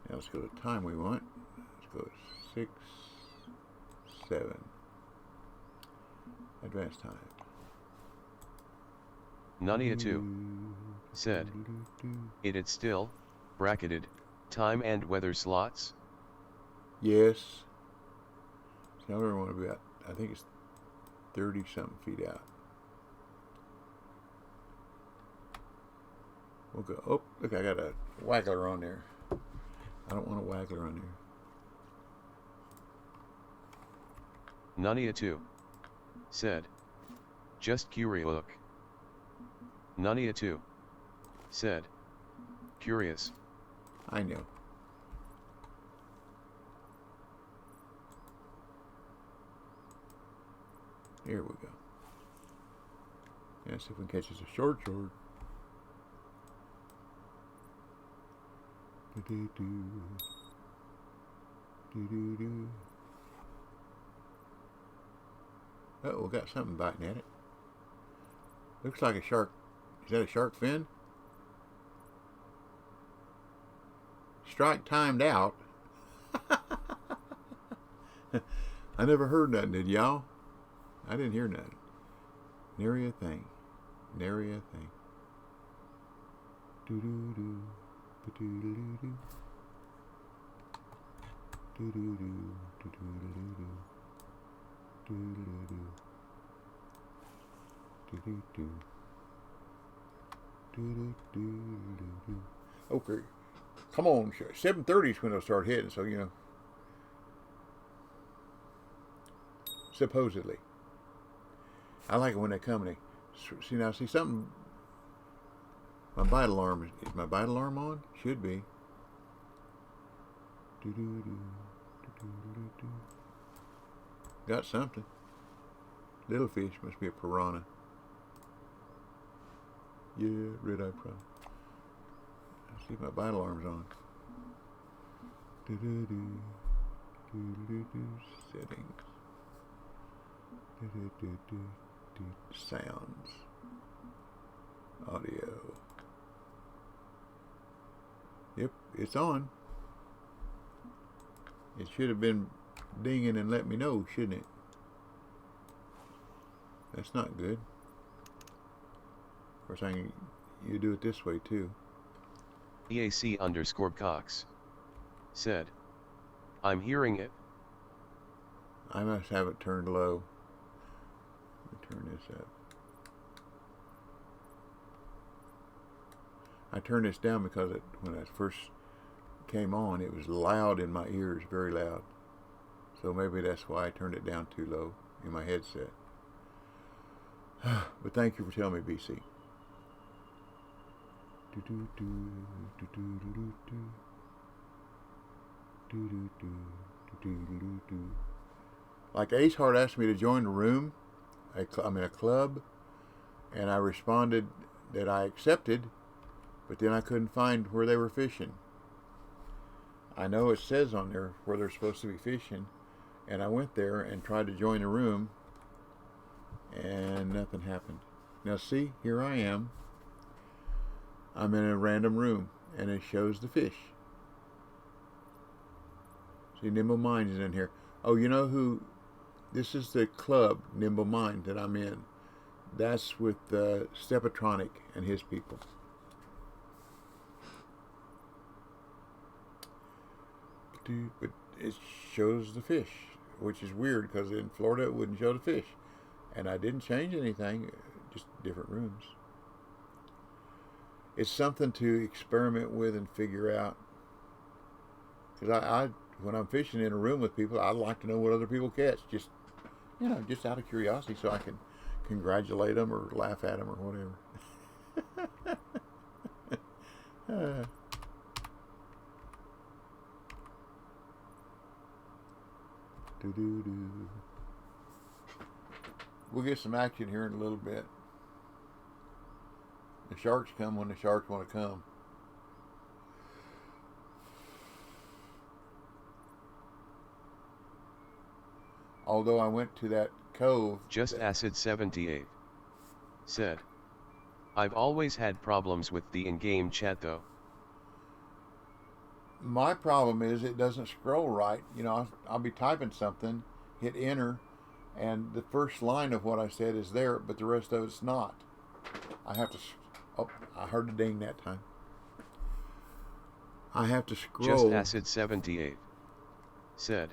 Now let's go to the time we want. Let's go to 6, 7. Advanced time. Nania 2. Said. It's still, bracketed, time and weather slots? Yes. So I want to be at, I think it's 30-something feet out. We'll go. Oh, look, I got a waggler on there. I don't want a waggler on there. Nania 2. Said. Just curious. Nania 2. Said. Curious. I know. Here we go. Let's see if we can catch us a short. Oh, we got something biting at it. Looks like a shark. Is that a shark fin? Strike timed out. I never heard nothing, did y'all? I didn't hear nothing. Nary a thing. Nary a thing. Do-do-do. Ba-do-do-do-do. Do-do-do. Do-do-do-do-do. Do-do-do. Do-do-do. Do-do-do-do-do. Okay. Come on. 7:30 is when they'll start hitting, so, you know. Supposedly. I like it when they come and they see now. See something. My bite alarm is my bite alarm on? Should be. Got something. Little fish, must be a piranha. Yeah, red-eye piranha. Let's see if my bite alarm's on. Settings. Sounds. Audio. Yep, it's on. It should have been dinging and let me know, shouldn't it? That's not good. Of course, you do it this way too. EAC_Cox said, I'm hearing it. I must have it turned low. Let me turn this up. I turned this down because when I first came on, it was loud in my ears, very loud. So maybe that's why I turned it down too low in my headset. But thank you for telling me, BC. Like Ace Hart asked me to join a room, a club, and I responded that I accepted, but then I couldn't find where they were fishing. I know it says on there where they're supposed to be fishing, and I went there and tried to join the room, and nothing happened. Now see, here I am. I'm in a random room, and it shows the fish. See, Nimble Mind is in here. Oh, you know who? This is the club, Nimble Mind, that I'm in. That's with Stepatronic and his people. But it shows the fish, which is weird because in Florida it wouldn't show the fish. And I didn't change anything, just different rooms. It's something to experiment with and figure out. Because I when I'm fishing in a room with people, I like to know what other people catch. Just out of curiosity, so I can congratulate them or laugh at them or whatever. We'll get some action here in a little bit. The sharks come when the sharks want to come. Although I went to that cove. Just Acid 78 said, I've always had problems with the in-game chat though. My problem is it doesn't scroll right. I'll be typing something, hit enter, and the first line of what I said is there, but the rest of it's not. I have to. Oh, I heard a ding that time. I have to scroll. Just Acid 78 said,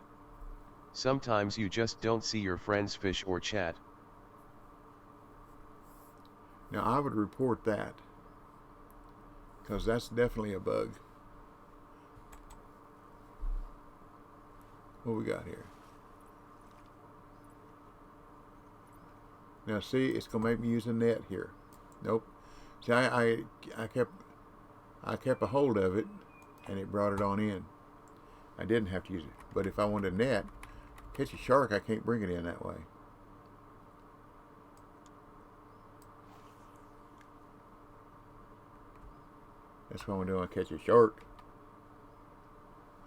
sometimes you just don't see your friends fish or chat. Now I would report that, because that's definitely a bug. What we got here? Now see, it's gonna make me use a net here. Nope. See, I kept a hold of it, and it brought it on in. I didn't have to use it, but if I want a net, catch a shark, I can't bring it in that way. That's what I'm doing. Catch a shark.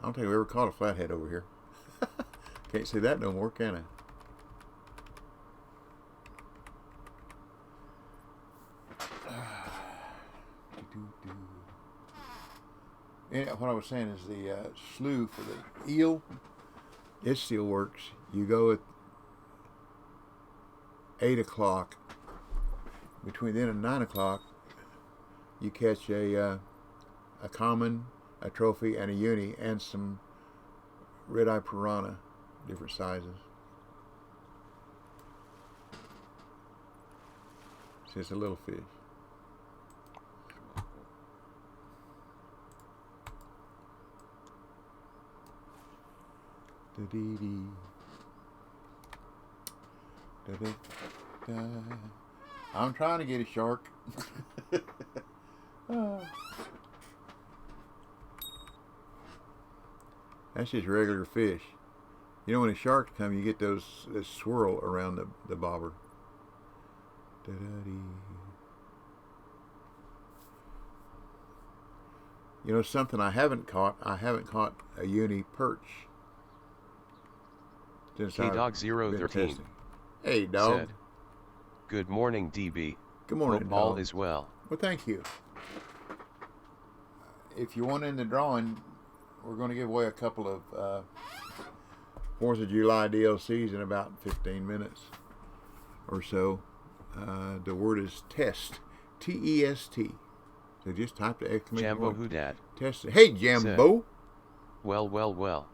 I don't think we ever caught a flathead over here. Can't see that no more, can I? And what I was saying is the slough for the eel, it still works. You go at 8 o'clock. Between then and 9 o'clock, you catch a common, a trophy, and a uni, and some red-eye piranha, different sizes. It's just a little fish. Da-dee-dee. Da-da-da. I'm trying to get a shark. That's just regular fish. When a shark come, you get this swirl around the bobber. Da-da-dee. Something I haven't caught a uni perch. K-Dog013 Hey, dog. said, good morning, DB. Good morning, Hope dog. all is well. Well, thank you. if you want in the drawing, we're going to give away a couple of 4th of July DLCs in about 15 minutes or so. The word is test, T-E-S-T. So just type the exclamation Jambo point. Hoodad Test. Hey, Jambo. said, well, well, well.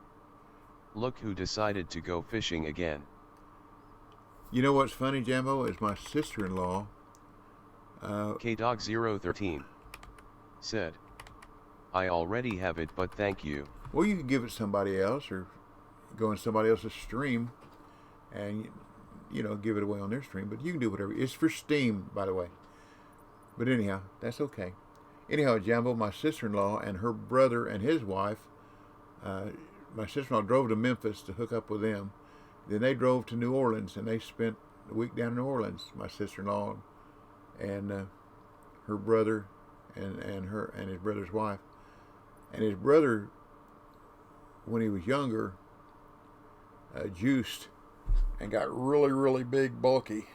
Look who decided to go fishing again. You know what's funny, Jambo, is my sister-in-law. KDog013 said, I already have it, but thank you. Well, you can give it to somebody else or go on somebody else's stream and, give it away on their stream. But you can do whatever. It's for Steam, by the way. But anyhow, that's okay. Anyhow, Jambo, my sister-in-law and her brother and his wife, my sister-in-law drove to Memphis to hook up with them. Then they drove to New Orleans, and they spent a week down in New Orleans, my sister-in-law and her brother and his brother's wife. And his brother, when he was younger, juiced and got really, really big, bulky.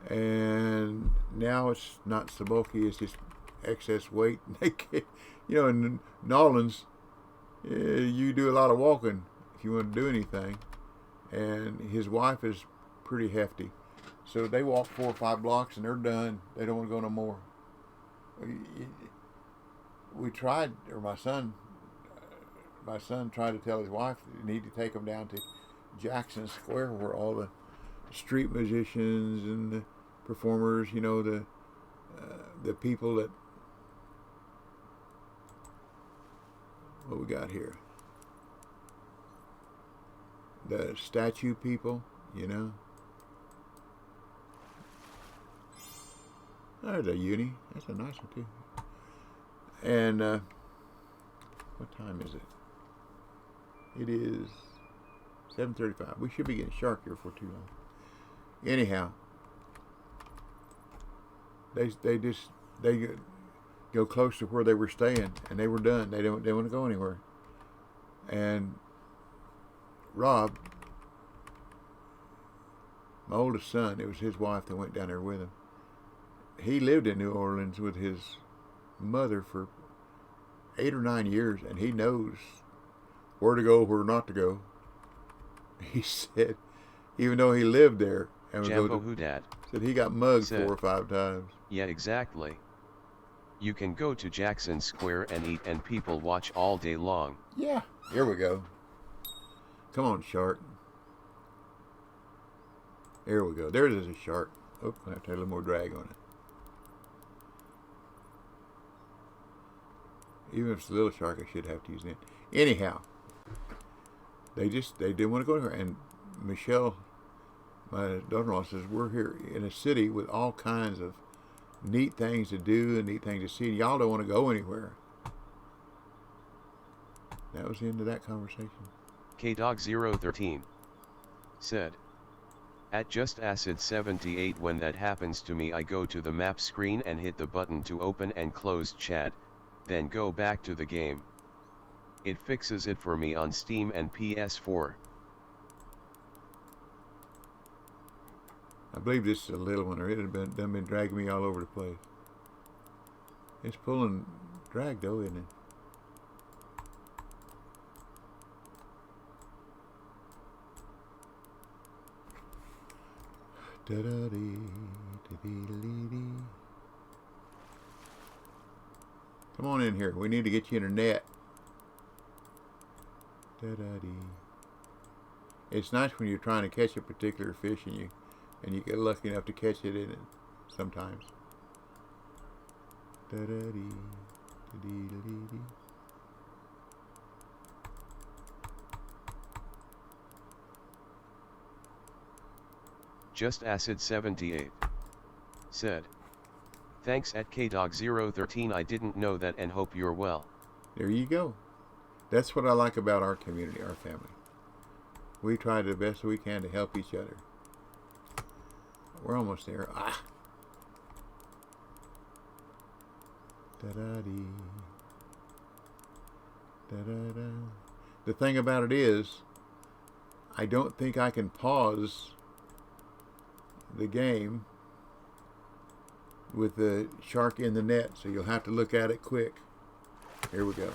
And now it's not so bulky, it's just excess weight. In New Orleans, you do a lot of walking if you want to do anything. And his wife is pretty hefty. So they walk 4 or 5 blocks and they're done. They don't want to go no more. We tried, or my son tried to tell his wife you need to take them down to Jackson Square where all the street musicians and the performers, the people that, what we got here? The statue people, There's a uni. That's a nice one, too. And, what time is it? It is 7:35. We should be getting shark here for too long. Anyhow, they go close to where they were staying, and they were done. They don't want to go anywhere. And Rob, my oldest son, it was his wife that went down there with him. He lived in New Orleans with his mother for 8 or 9 years, and he knows where to go, where not to go. He said, even though he lived there, and Jambo Hoodad said he got mugged said, 4 or 5 times. Yeah, exactly. You can go to Jackson Square and eat and people watch all day long. Yeah, here we go. Come on, shark. Here we go. There's a shark. Oh, I have to have a little more drag on it. Even if it's a little shark, I should have to use it. Anyhow, they didn't want to go anywhere. And Michelle, my daughter-in-law, says, we're here in a city with all kinds of neat things to do and neat things to see, and y'all don't want to go anywhere. That was the end of that conversation. KDog013 said, at Just Acid 78, when that happens to me, I go to the map screen and hit the button to open and close chat, then go back to the game. It fixes it for me on Steam and PS4. I believe this is a little one, or it had been dragging me all over the place. It's pulling drag though, isn't it? Come on in here. We need to get you in a net. It's nice when you're trying to catch a particular fish and you get lucky enough to catch it in it sometimes. Just Acid 78 said, thanks at KDog013, I didn't know that and hope you're well. There you go. That's what I like about our community, our family. We try the best we can to help each other. We're almost there. Ah. Da-da-dee. Da-da-da. The thing about it is, I don't think I can pause the game with the shark in the net, so you'll have to look at it quick. Here we go.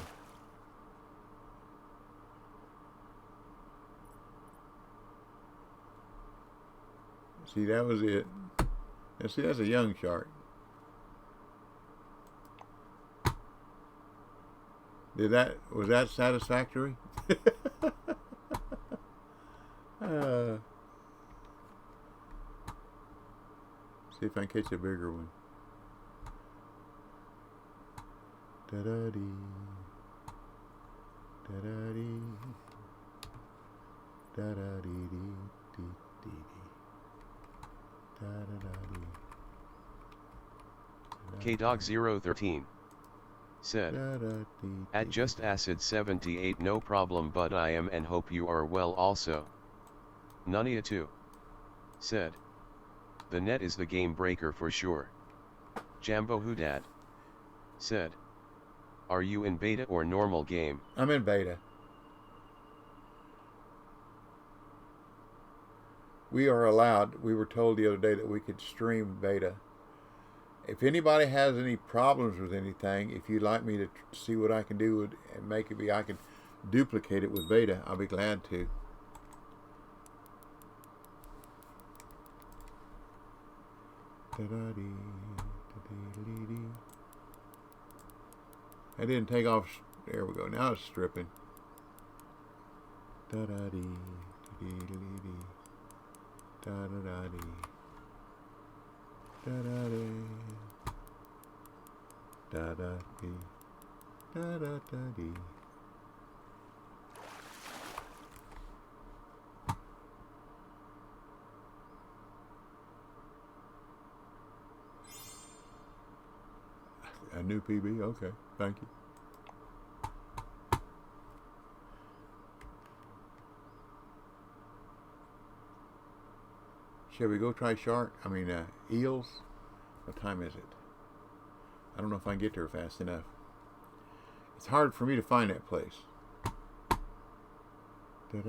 See, that was it. And see, that's a young shark. Was that satisfactory? See if I can catch a bigger one. Da-da-dee. Da-da-dee. Da-da-dee-dee-dee-dee-dee. Da-da-da-dee. KDog013 said, at Just Acid 78 no problem, but I am and hope you are well also. Nania2 said, the net is the game breaker for sure. Jambo Hudad said, are you in beta or normal game? I'm in beta. We are allowed, we were told the other day that we could stream beta. If anybody has any problems with anything, if you'd like me to see what I can do and make it be, I can duplicate it with beta, I'll be glad to. I didn't take off. There we go. Now it's stripping. Da da dee dee dee dee. Da da da dee. Da da dee. Da da dee. Da da da dee. A new PB? Okay. Thank you. Shall we go try eels? What time is it? I don't know if I can get there fast enough. It's hard for me to find that place. We'll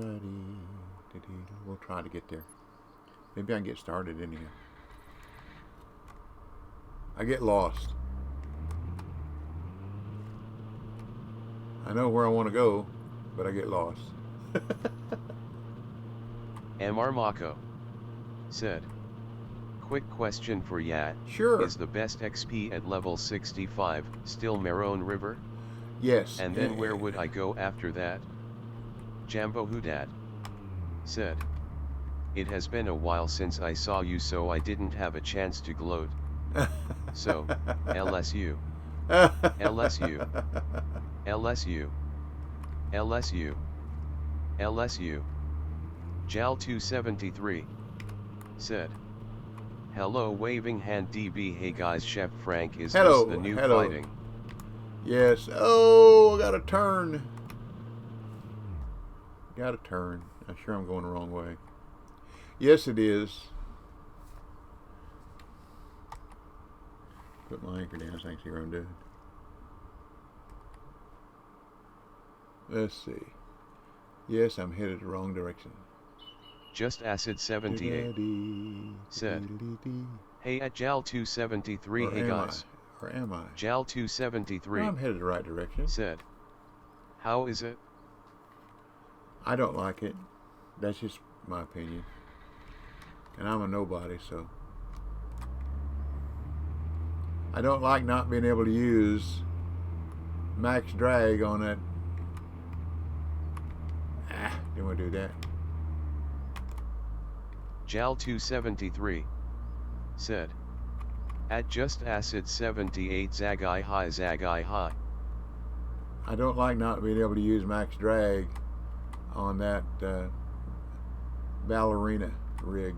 try to get there. Maybe I can get started in here. I get lost. I know where I want to go, but I get lost. Mr. Mako said, quick question for Yat. Sure. Is the best XP at level 65 still Marone River? Yes. And then where would I go after that? Jambo Hudad said, it has been a while since I saw you, so I didn't have a chance to gloat. So, LSU. LSU. LSU. LSU. LSU. Jal273 said, hello waving hand DB. Hey guys, Chef Frank, is this the new fighting? Yes. Oh, I gotta turn. Gotta turn. I'm sure I'm going the wrong way. Yes, it is. Put my anchor down. Thanks, see what I'm doing. Let's see. Yes, I'm headed the wrong direction. Just Acid 78 said, hey at Jal273. Hey guys. Or am I? Jal273. I'm headed the right direction. Said, how is it? I don't like it. That's just my opinion. And I'm a nobody, so. I don't like not being able to use max drag on that. Didn't want to do that. Jal273 said, at Just Acid 78 Zagai High Zagai High. I don't like not being able to use max drag on that ballerina rig.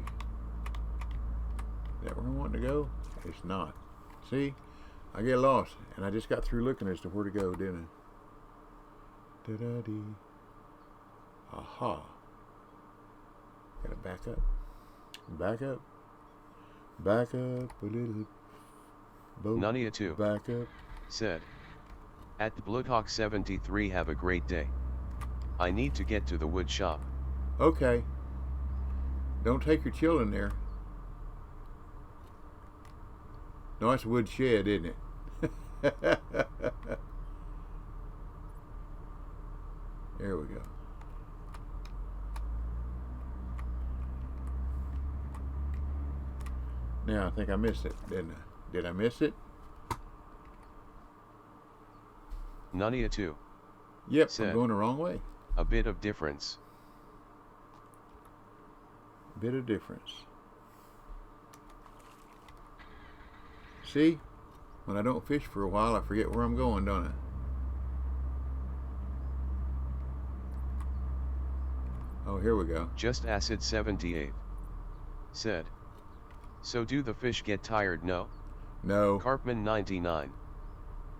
Is that where I want to go? It's not. See, I get lost, and I just got through looking as to where to go, didn't I? Da-da-dee. Aha. Gotta back up. Back up. Back up a little. Nania2 Back up. said, at Bloodhawk 73 have a great day. I need to get to the wood shop. Okay. Don't take your children there. No, it's wood shed, isn't it? There we go. Now I think I missed it, didn't I? Did I miss it? Nania 2. Yep, Said, I'm going the wrong way. A bit of difference. Bit of difference. See? When I don't fish for a while, I forget where I'm going, don't I? Oh, here we go. Just Acid 78. Said. So do the fish get tired? No. No. Carpman 99.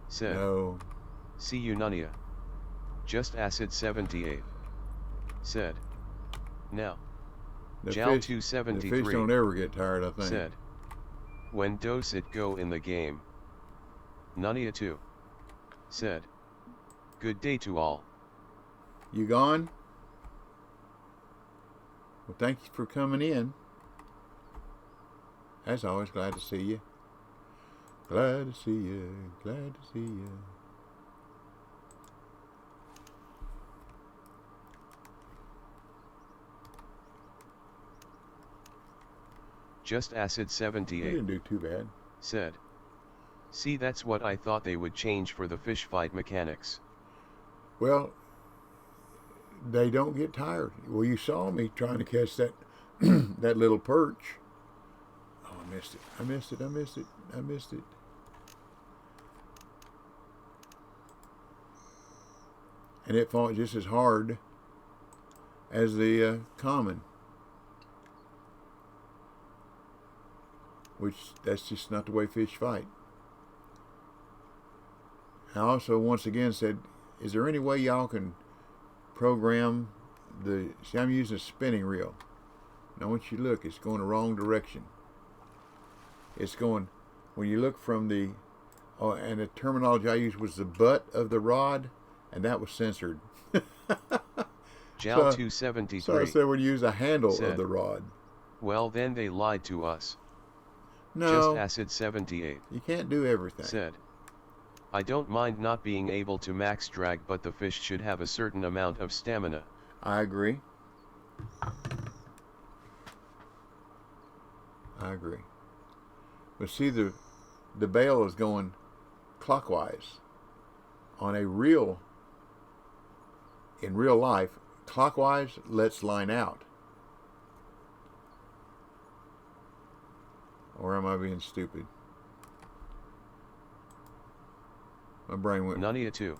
Said. No. See you Nania. Just Acid 78. Said. Now. Jal 273. The fish don't ever get tired, I think. Said. When does it go in the game? Nania 2. Said. Good day to all. You gone? Well, thank you for coming in. As always, glad to see you. Glad to see you. Glad to see you. Just Acid You 78. didn't do too bad. Said. See, that's what I thought they would change for the fish fight mechanics. Well, they don't get tired. Well, you saw me trying to catch that that little perch. Oh, I missed it. I missed it. I missed it. I missed it. And it fought just as hard as the common. Which, that's just not the way fish fight. I also once again said, is there any way y'all can program see, I'm using a spinning reel. Now once you look, it's going the wrong direction. It's going, when you look from the, oh, and the terminology I used was the butt of the rod, and that was censored. Jal 273. So I said we'd use the handle Said, of the rod. Well, then they lied to us. No, Just Acid 78. you can't do everything. Said. I don't mind not being able to max drag, but the fish should have a certain amount of stamina. I agree. I agree. But see, the bail is going clockwise. On a real, in real life, clockwise, let's line out. Or am I being stupid? My brain went. Nania 2.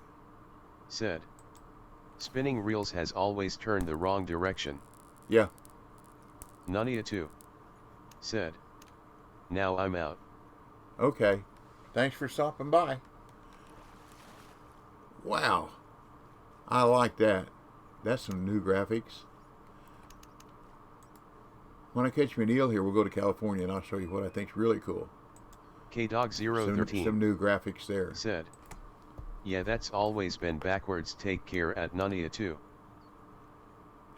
Said. Spinning reels has always turned the wrong direction. Yeah. Nania 2. Said. Now I'm out. Okay. Thanks for stopping by. Wow. I like that. That's some new graphics. When I catch me an eel here, we'll go to California and I'll show you what I think's really cool. KDog013. Some new graphics there. Said. Yeah, that's always been backwards. Take care at Nania 2.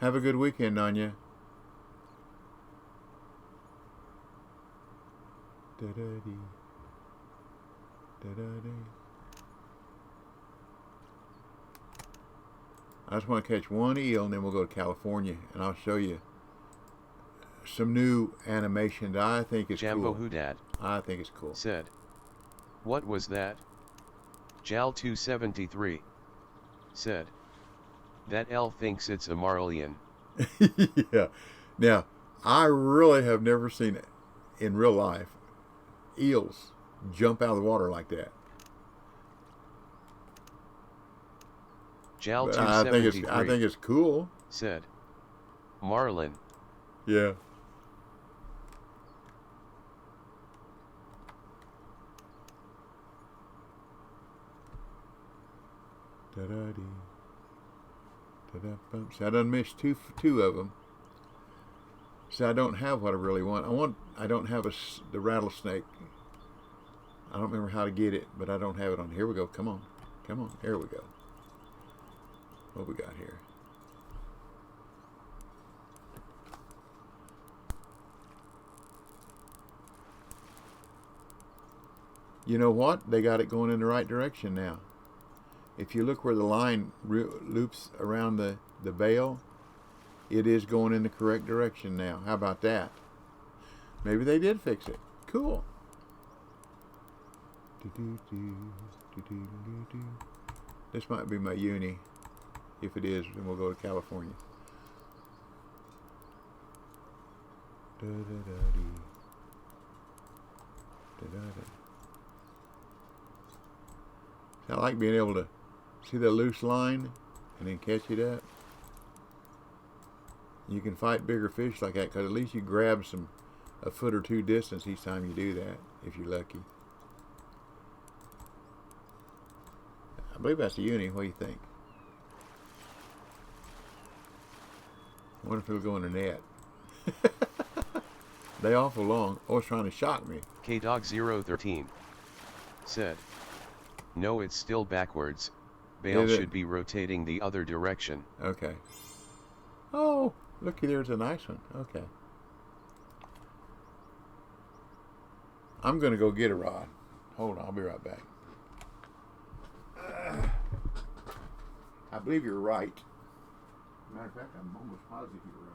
Have a good weekend, Nanya. Da-da-dee. Da-da-dee. I just want to catch one eel and then we'll go to California and I'll show you some new animation that I think is Jambo cool. Hoodad. I think it's cool. Said. What was that? Jal 273. Said. That L thinks it's a Marlian. Yeah. Now, I really have never seen it in real life. Eels jump out of the water like that. Jal But 273. I think it's cool. Said. Marlin. Yeah. Da-da-dee. Da-da-bum. See, I done missed two of them. See, I don't have what I really want. I don't have the rattlesnake. I don't remember how to get it, but I don't have it on. Here we go. Come on. Come on. There we go. What we got here? You know what? They got it going in the right direction now. if you look where the line loops around the bail, it is going in the correct direction now. How about that? Maybe they did fix it. Cool. This might be my uni. If it is, then we'll go to California. I like being able to see the loose line and then catch it up. You can fight bigger fish like that because at least you grab a foot or two distance each time you do that, if you're lucky. I believe that's a uni. What do you think? I wonder if it'll go in the net. They awful long. Oh, it's trying to shock me. KDog013 said, "No, it's still backwards. Bail should be rotating the other direction." Okay. Oh, looky, there's a nice one. Okay. I'm going to go get a rod. Hold on, I'll be right back. I believe you're right. Matter of fact, I'm almost positive you're right.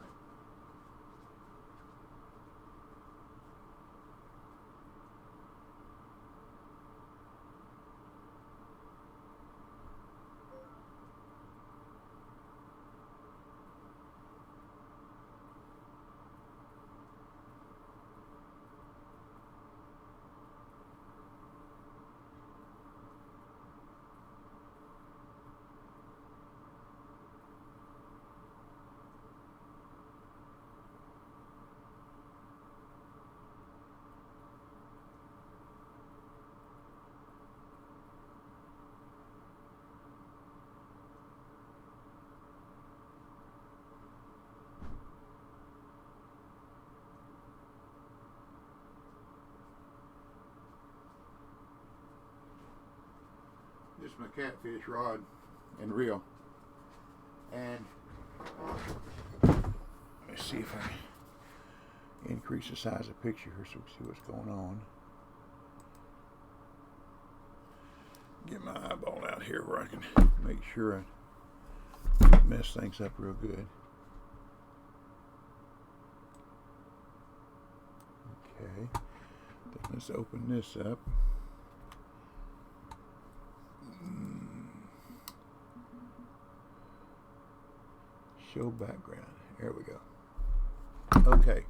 This is my catfish rod and reel. And let me see if I can increase the size of the picture here so we can see what's going on. Get my eyeball out here where I can make sure I mess things up real good. Okay, then let's open this up. Show background. There we go. Okay.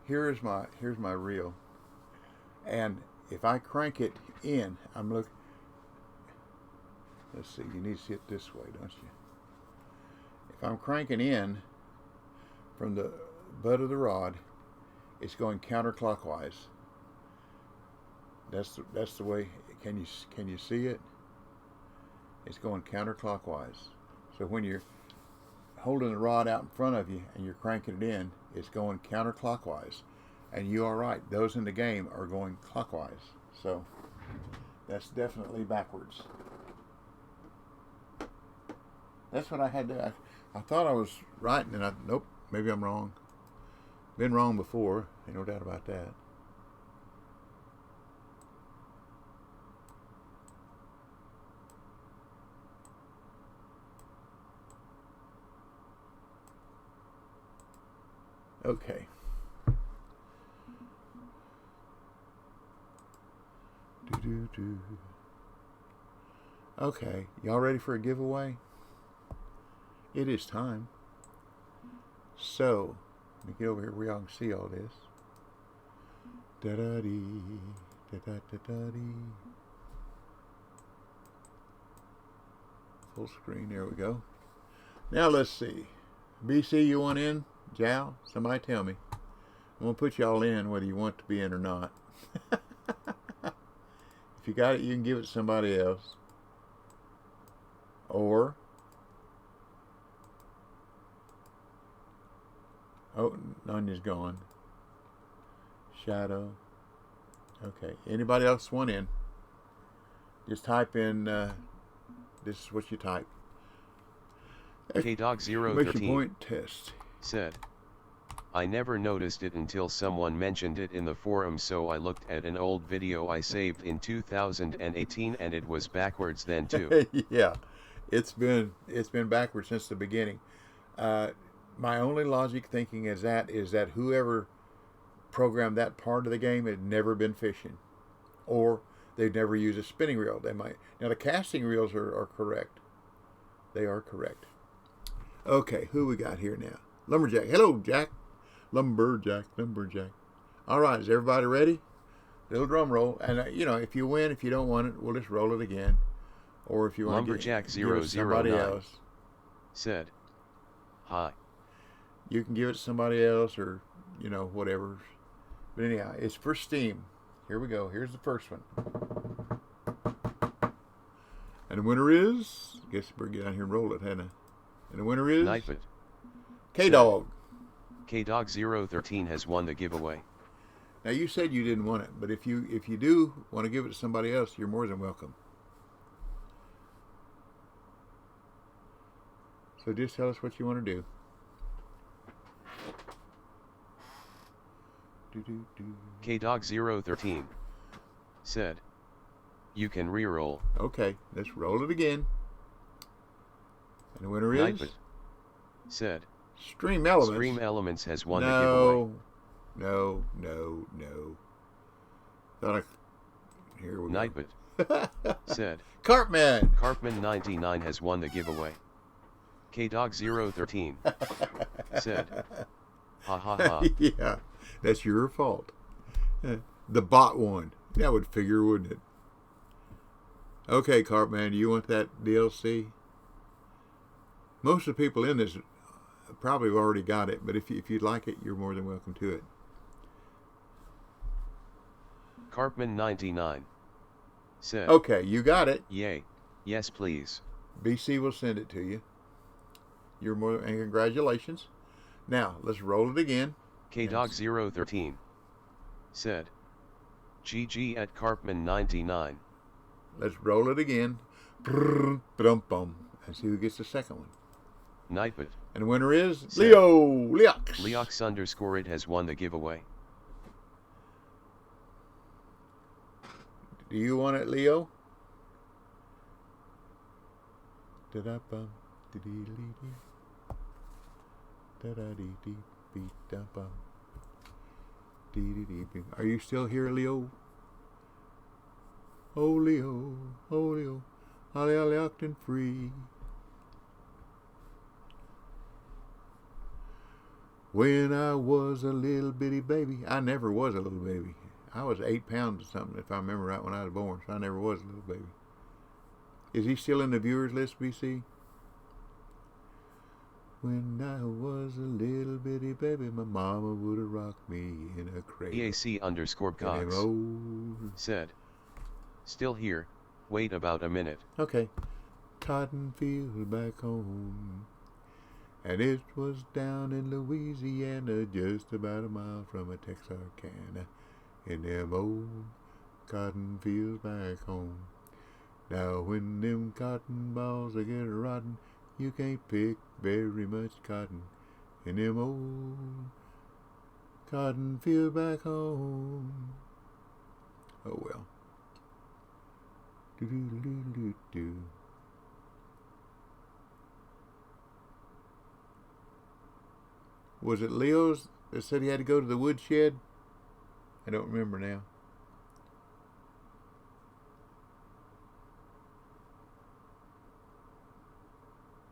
Here's my reel. And if I crank it in, let's see, you need to see it this way, don't you? If I'm cranking in from the butt of the rod, it's going counterclockwise. That's the way. Can you see it? It's going counterclockwise. So when you're holding the rod out in front of you and you're cranking it in, it's going counterclockwise. And you are right, those in the game are going clockwise. So that's definitely backwards. That's what I had to. I thought I was right, and then nope, maybe I'm wrong. Been wrong before, ain't no doubt about that. Okay. Okay, y'all ready for a giveaway? It is time. So, let me get over here where y'all can see all this. Da-da-dee, da-da-da-da-dee. Full screen, there we go. Now let's see. BC, you want in? Jow, somebody tell me. I'm going to put y'all in whether you want to be in or not. If you got it, you can give it to somebody else. Or, oh, Nanya's gone. Shadow. Okay, anybody else want in? Just type in, this is what you type. KDog013 Exclamation point test. said, I never noticed it until someone mentioned it in the forum, so I looked at an old video I saved in 2018 and it was backwards then too. Yeah, it's been backwards since the beginning. Uh, my only logic thinking is that whoever programmed that part of the game had never been fishing, or they've never used a spinning reel. They might now the casting reels are correct. They are correct. Okay, who we got here now? Lumberjack. Hello, Jack. Lumberjack. All right, is everybody ready? Little drum roll, and if you win, if you don't want it, we'll just roll it again. Or if you want Lumberjack to give it to somebody 009 else, said, "Hi." you can give it to somebody else, or whatever. But anyhow, it's for Steam. Here we go. Here's the first one, and the winner is. I guess we better get down here and roll it, hadn't I? And the winner is Knife it. K Dog. K-Dog 013 has won the giveaway. Now you said you didn't want it, but if you do want to give it to somebody else, you're more than welcome. So just tell us what you want to do. K-Dog 013 said, "You can re-roll." Okay, let's roll it again. And the winner Knife is it said, Stream Elements. Stream Elements has won the giveaway. No. Here we Knife go. it said, Cartman. Cartman 99 has won the giveaway. K-Dog 013 said, "Ha ha ha." Yeah, that's your fault. The bot won. That would figure, wouldn't it? Okay, Cartman, do you want that DLC? Most of the people in this probably have already got it, but if you'd like it, you're more than welcome to it. Cartman 99 said, Okay, you got it. "Yay, yes please." BC will send it to you. You're more, and congratulations. Now let's roll it again. K-Dog 013 said, "GG at Cartman 99." Let's roll it again. Bum, and see who gets the second one. Knife it And the winner is said, Leo. Leox. Leox_it has won the giveaway. Do you want it, Leo? Da-da-bum, da-dee-dee-dee. Da-da-dee-dee-dee, da-bum. Dee-dee-dee-dee. Are you still here, Leo? Oh, Leo, Ollie, Octon free. When I was a little bitty baby, I never was a little baby. I was 8 pounds or something, if I remember right, when I was born, so I never was a little baby. Is he still in the viewers list, BC? When I was a little bitty baby, my mama would have rocked me in a cradle. EAC_Cox said, "Still here, wait about a minute." Okay. Cotton field back home. And it was down in Louisiana, just about a mile from a Texarkana. In them old cotton fields back home. Now when them cotton balls are get rotten, you can't pick very much cotton. In them old cotton fields back home. Oh well. Do. Was it Leo's that said he had to go to the woodshed? I don't remember now.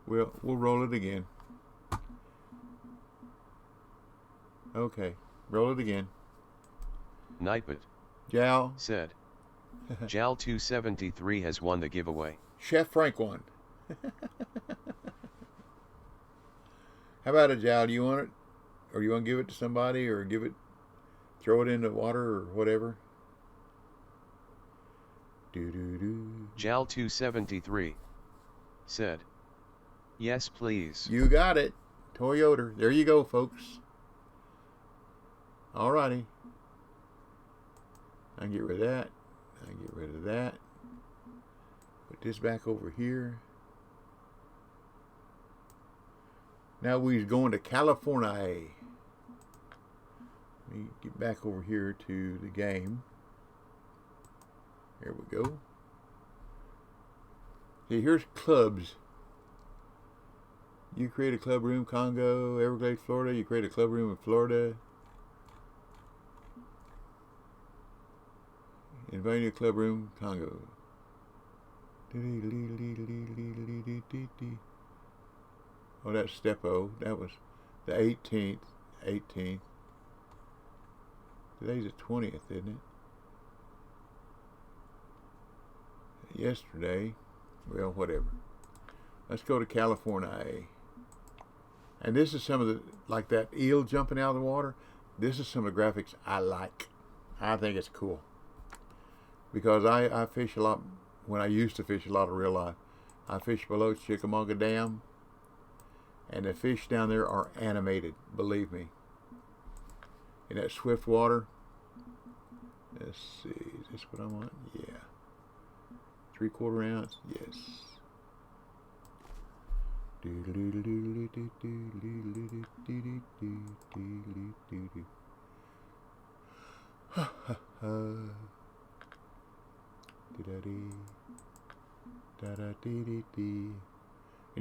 We'll roll it again. Okay, roll it again. Knife it Jal said, "Jal 273 has won the giveaway." Chef Frank won. How about it, Jal? Do you want it? Or you want to give it to somebody, or throw it in the water, or whatever? Jal 273 said, "Yes please." You got it. Toyota. There you go, folks. Alrighty. I can get rid of that. I can get rid of that. Put this back over here. Now we're going to California. Let me get back over here to the game. Here we go. See, here's clubs. You create a club room, Congo, Everglades, Florida. You create a club room in Florida. Inviting a club room, Congo. Oh, that's Stepo. That was the 18th. 18th. Today's the 20th, isn't it? Yesterday. Well, whatever. Let's go to California. And this is some of the, like that eel jumping out of the water. This is some of the graphics I like. I think it's cool. Because I fish a lot, when I used to fish a lot of real life. I fish below Chickamauga Dam. And the fish down there are animated, believe me. In that swift water. Let's see, is this what I want? Yeah. 3/4 ounce, yes. And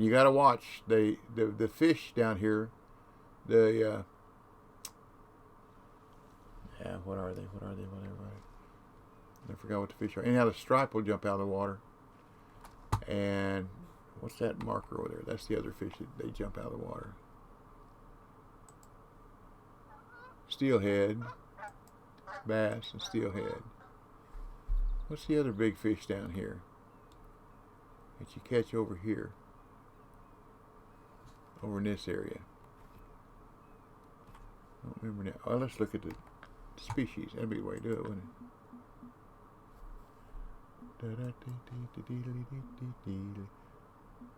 you got to watch the fish down here. The yeah, what are they? What are they? Whatever. I forgot what the fish are. Anyhow, the stripe will jump out of the water. And what's that marker over there? That's the other fish that they jump out of the water. Steelhead, bass, and steelhead. What's the other big fish down here that you catch over here? Over in this area. I don't remember now. Oh, let's look at the species. That'd be the way to do it, wouldn't it?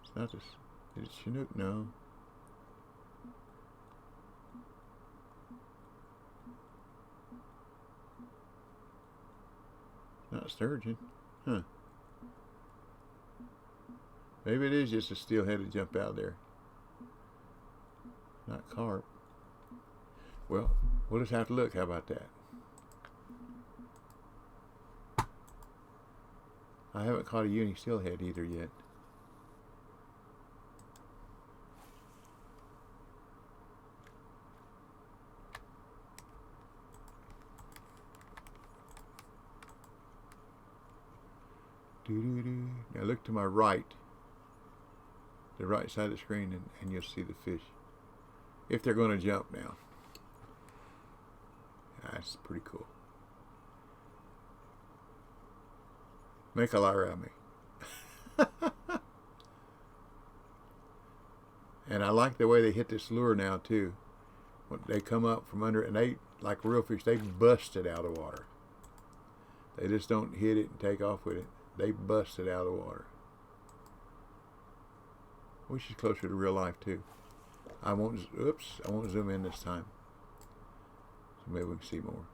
It's not this. Is it Chinook? No. Not sturgeon. Huh. Maybe it is just a steelhead to jump out there. Not carp. Well, we'll just have to look. How about that? I haven't caught a uni steelhead either yet. Now look to my right, the right side of the screen, and you'll see the fish. If they're going to jump now. That's pretty cool. Make a liar out of me. And I like the way they hit this lure now too. When they come up from under, and they, like real fish, they bust it out of the water. They just don't hit it and take off with it. They bust it out of the water. Which is closer to real life too. I won't zoom in this time. So maybe we can see more.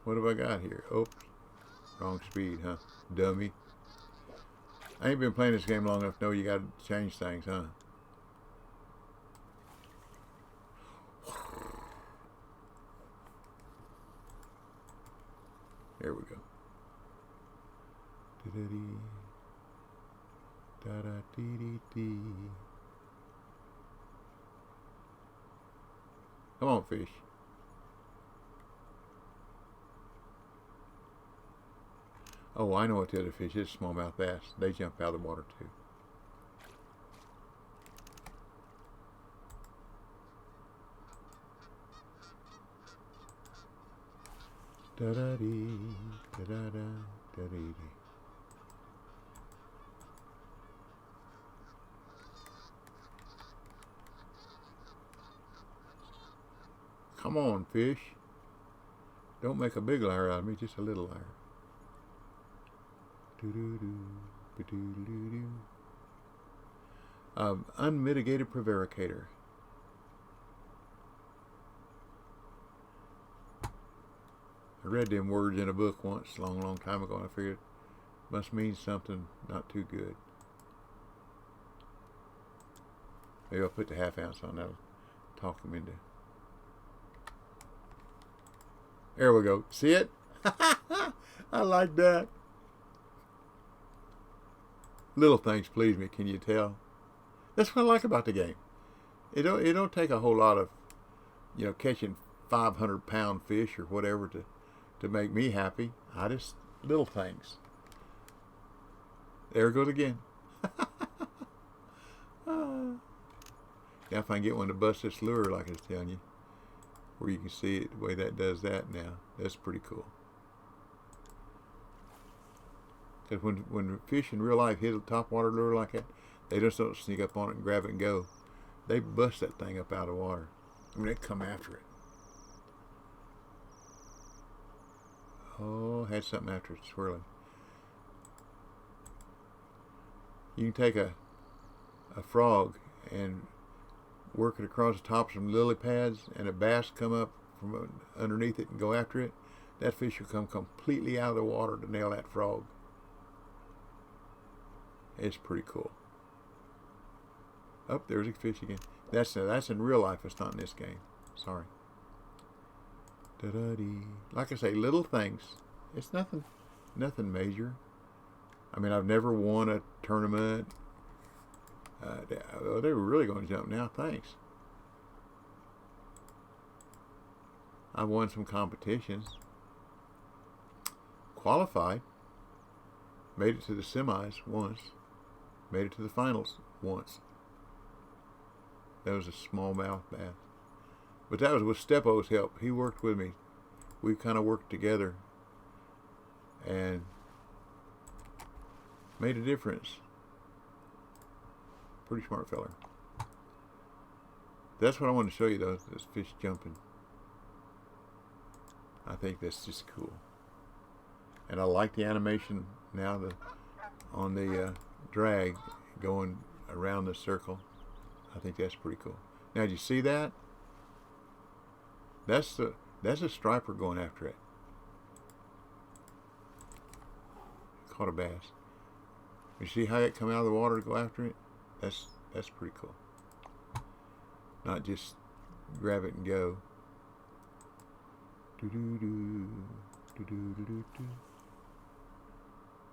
What have I got here? Oops. Wrong speed, huh? Dummy. I ain't been playing this game long enough to know you gotta change things, huh? There we go. Come on, fish. Oh, I know what the other fish is. Smallmouth bass. They jump out of the water too. Da da dee, da da da, da dee dee. Come on, fish. Don't make a big liar out of me, just a little liar. Unmitigated prevaricator. I read them words in a book once, a long, long time ago, and I figured it must mean something not too good. Maybe I'll put the ½ ounce on. That'll talk them into. There we go. See it? I like that. Little things please me. Can you tell? That's what I like about the game. It don't take a whole lot of, catching 500-pound fish or whatever to make me happy. I just little things. There it goes again. Now if I can get one to bust this lure like I was telling you, where you can see it the way that does that now, that's pretty cool. Because when fish in real life hit a topwater lure like that, they just don't sneak up on it and grab it and go. They bust that thing up out of water. I mean, they come after it. Oh, had something after it swirling. You can take a frog and work it across the top of some lily pads, and a bass come up from underneath it and go after it. That fish will come completely out of the water to nail that frog. It's pretty cool. Oh, there's a fish again. That's in real life. It's not in this game. Sorry. Da-da-dee. Like I say, little things. It's nothing major. I mean, I've never won a tournament. They were really going to jump now. Thanks. I've won some competitions. Qualified. Made it to the semis once. Made it to the finals once. That was a smallmouth bass. But that was with Steppo's help. He worked with me. We kind of worked together and made a difference. Pretty smart feller. That's what I want to show you, though, this fish jumping. I think that's just cool. And I like the animation now on the drag going around the circle. I think that's pretty cool. Now, did you see that? That's a striper going after it. Caught a bass. You see how it come out of the water to go after it? That's pretty cool. Not just grab it and go.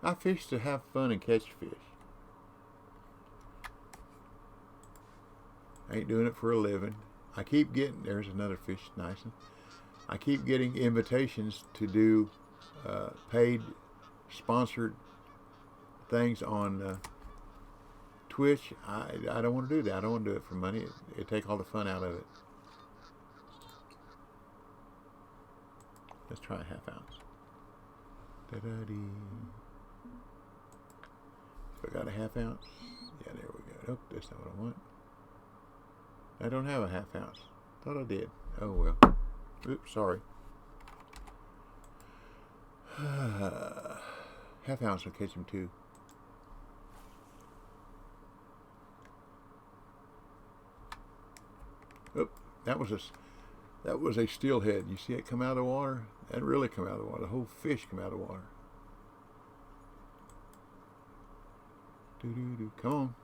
I fish to have fun and catch fish. I ain't doing it for a living. I keep getting, there's another fish, nice one. I keep getting invitations to do paid, sponsored things on Twitch. I don't want to do that. I don't want to do it for money. It take all the fun out of it. Let's try a ½ ounce. Da-da-dee. So I got a ½ ounce. Yeah, there we go. Oh, that's not what I want. I don't have a ½ ounce. Thought I did. Oh well. Oops, sorry. ½ ounce will catch him too. Oh, that was a steelhead. You see it come out of the water? That really come out of the water. The whole fish come out of the water. Doo-doo-doo. Come on.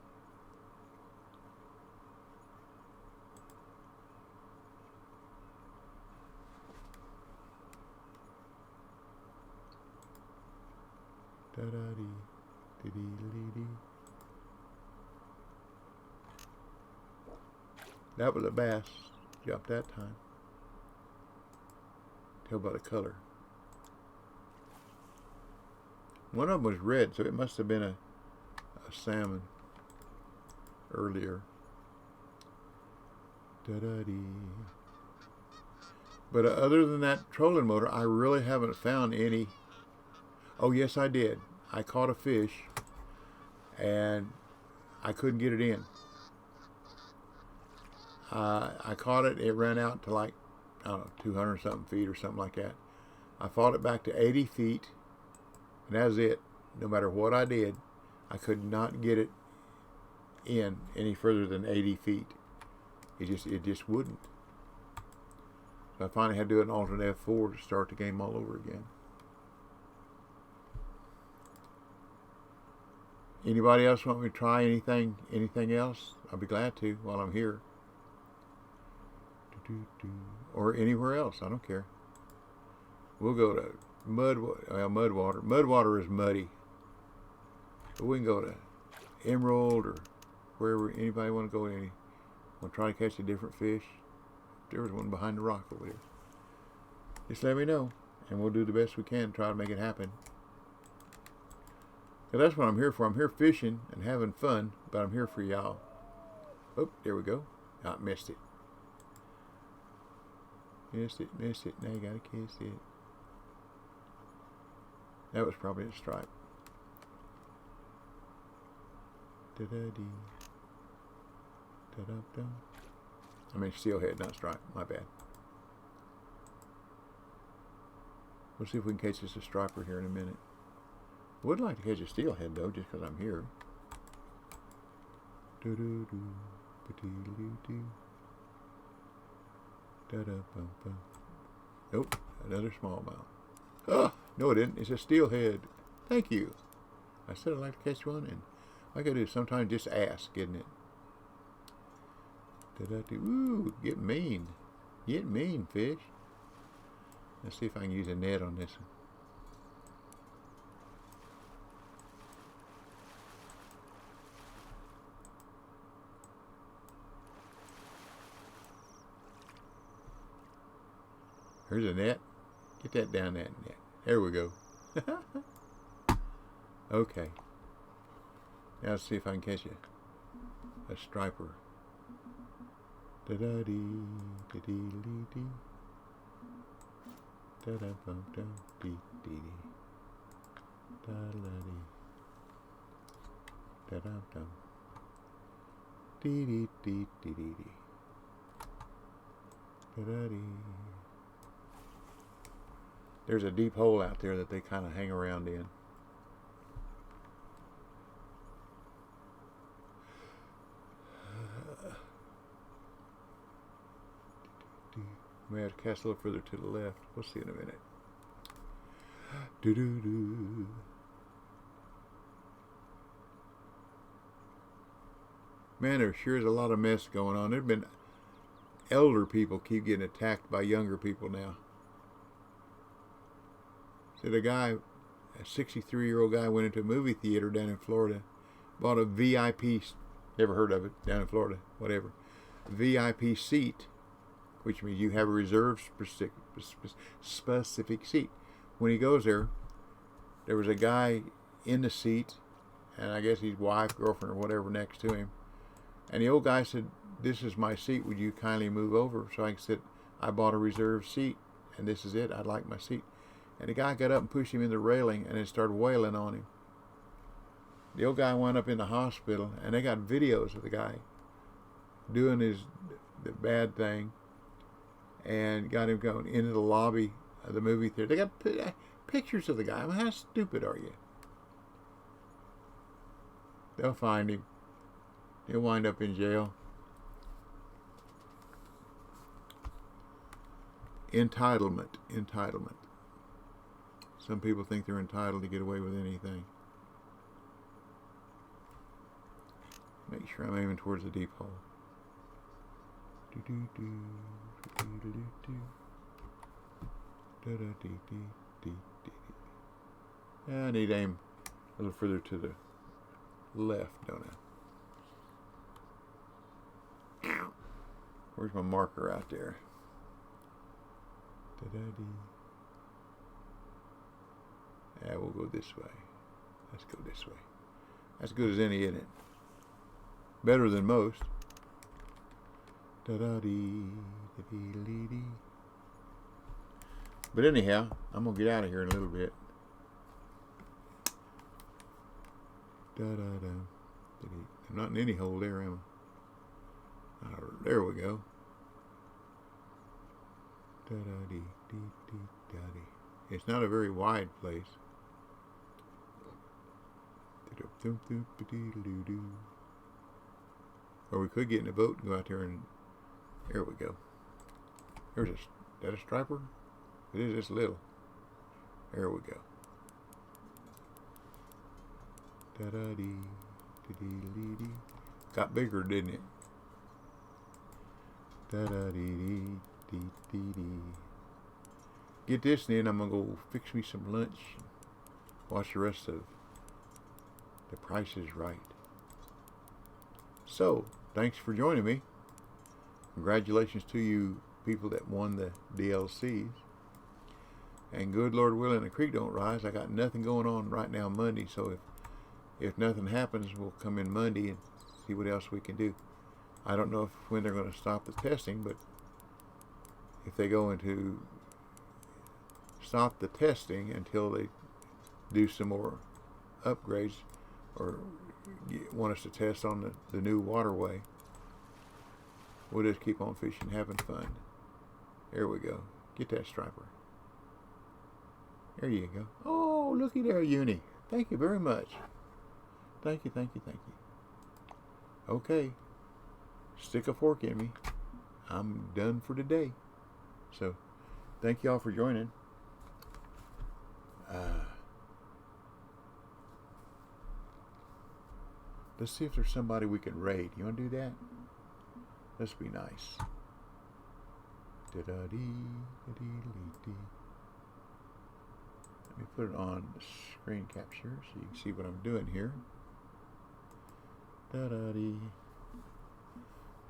Da-da-dee. Dee-dee-dee-dee. That was a bass. Jumped that time. Tell by the color. One of them was red, so it must have been a salmon earlier. Da-da-dee. But other than that trolling motor, I really haven't found any. Oh, yes, I did. I caught a fish, and I couldn't get it in. I caught it. It ran out to like, I don't know, 200 something feet or something like that. I fought it back to 80 feet, and that was it. No matter what I did, I could not get it in any further than 80 feet. It just wouldn't. I finally had to do an alternate F4 to start the game all over again. Anybody else want me to try anything else? I'll be glad to while I'm here. Or anywhere else, I don't care. We'll go to Mudwater. Mudwater is muddy. But we can go to Emerald or wherever anybody want to go. Want to try to catch a different fish? There was one behind the rock over there. Just let me know, and we'll do the best we can to try to make it happen. Because that's what I'm here for. I'm here fishing and having fun, but I'm here for y'all. Oh, there we go. I missed it. Missed it. Now you gotta kiss it. That was probably a stripe. Da-da-dee. Da-da-da. I mean steelhead, not stripe. My bad. We'll see if we can catch us a striper here in a minute. Would like to catch a steelhead though, just because I'm here. Do-do-do. Ba-dee-doo-doo. Da-da-bum-bum. Nope, another smallmouth. Oh, no it didn't. It's a steelhead. Thank you. I said I'd like to catch one, and all I gotta do is sometimes just ask, isn't it? Da-da-doo. Ooh, get mean. Get mean, fish. Let's see if I can use a net on this one. Here's a net. Get that down that net. There we go. Okay. Now let's see if I can catch a striper. Da-da-dee, da-dee-dee-dee. Da-da-bum-dum-dee-dee-dee. Da-da-dee. Da-dum-dum. Dee-dee-dee-dee-dee-dee. Da-da-dee. There's a deep hole out there that they kind of hang around in. May have to cast a little further to the left. We'll see in a minute. Do-do-do. Man, there sure is a lot of mess going on. There've been elder people keep getting attacked by younger people now. Said a 63-year-old guy went into a movie theater down in Florida, bought a VIP, never heard of it, down in Florida, whatever, VIP seat, which means you have a reserved specific seat. When he goes there was a guy in the seat, and I guess his wife, girlfriend, or whatever next to him, and the old guy said, "This is my seat, would you kindly move over?" So I said, "I bought a reserved seat, and this is it, I'd like my seat." And the guy got up and pushed him in the railing and then started wailing on him. The old guy wound up in the hospital, and they got videos of the guy doing the bad thing, and got him going into the lobby of the movie theater. They got pictures of the guy. I mean, how stupid are you? They'll find him. He'll wind up in jail. Entitlement. Some people think they're entitled to get away with anything. Make sure I'm aiming towards the deep hole. I need to aim a little further to the left, don't I? Where's my marker out there? Yeah, we'll go this way. Let's go this way. As good as any, isn't it? Better than most. But anyhow, I'm going to get out of here in a little bit. I'm not in any hole there, am I? There we go. It's not a very wide place. Or we could get in a boat and go out there and... There we go. There's that a striper? It is just little. There we go. Da-da-dee, dee-dee-dee-dee. Got bigger, didn't it? Da-da-dee-dee-dee-dee-dee. Get this, and then I'm going to go fix me some lunch. Watch the rest of The Price is Right. So, thanks for joining me. Congratulations to you people that won the DLCs. And good Lord willing, the creek don't rise. I got nothing going on right now Monday, so if nothing happens, we'll come in Monday and see what else we can do. I don't know when they're going to stop the testing, but if they go into stop the testing until they do some more upgrades or want us to test on the new waterway, we'll just keep on fishing, having fun. There we go. Get that striper. There you go. Oh, looky there, Uni. Thank you very much. Thank you, thank you, thank you. Okay. Stick a fork in me. I'm done for today. So, thank y'all for joining. Let's see if there's somebody we can raid. You want to do that? Let's be nice. Da-da-dee-da-dee-dee-dee. Let me put it on screen capture so you can see what I'm doing here. Da-da-dee.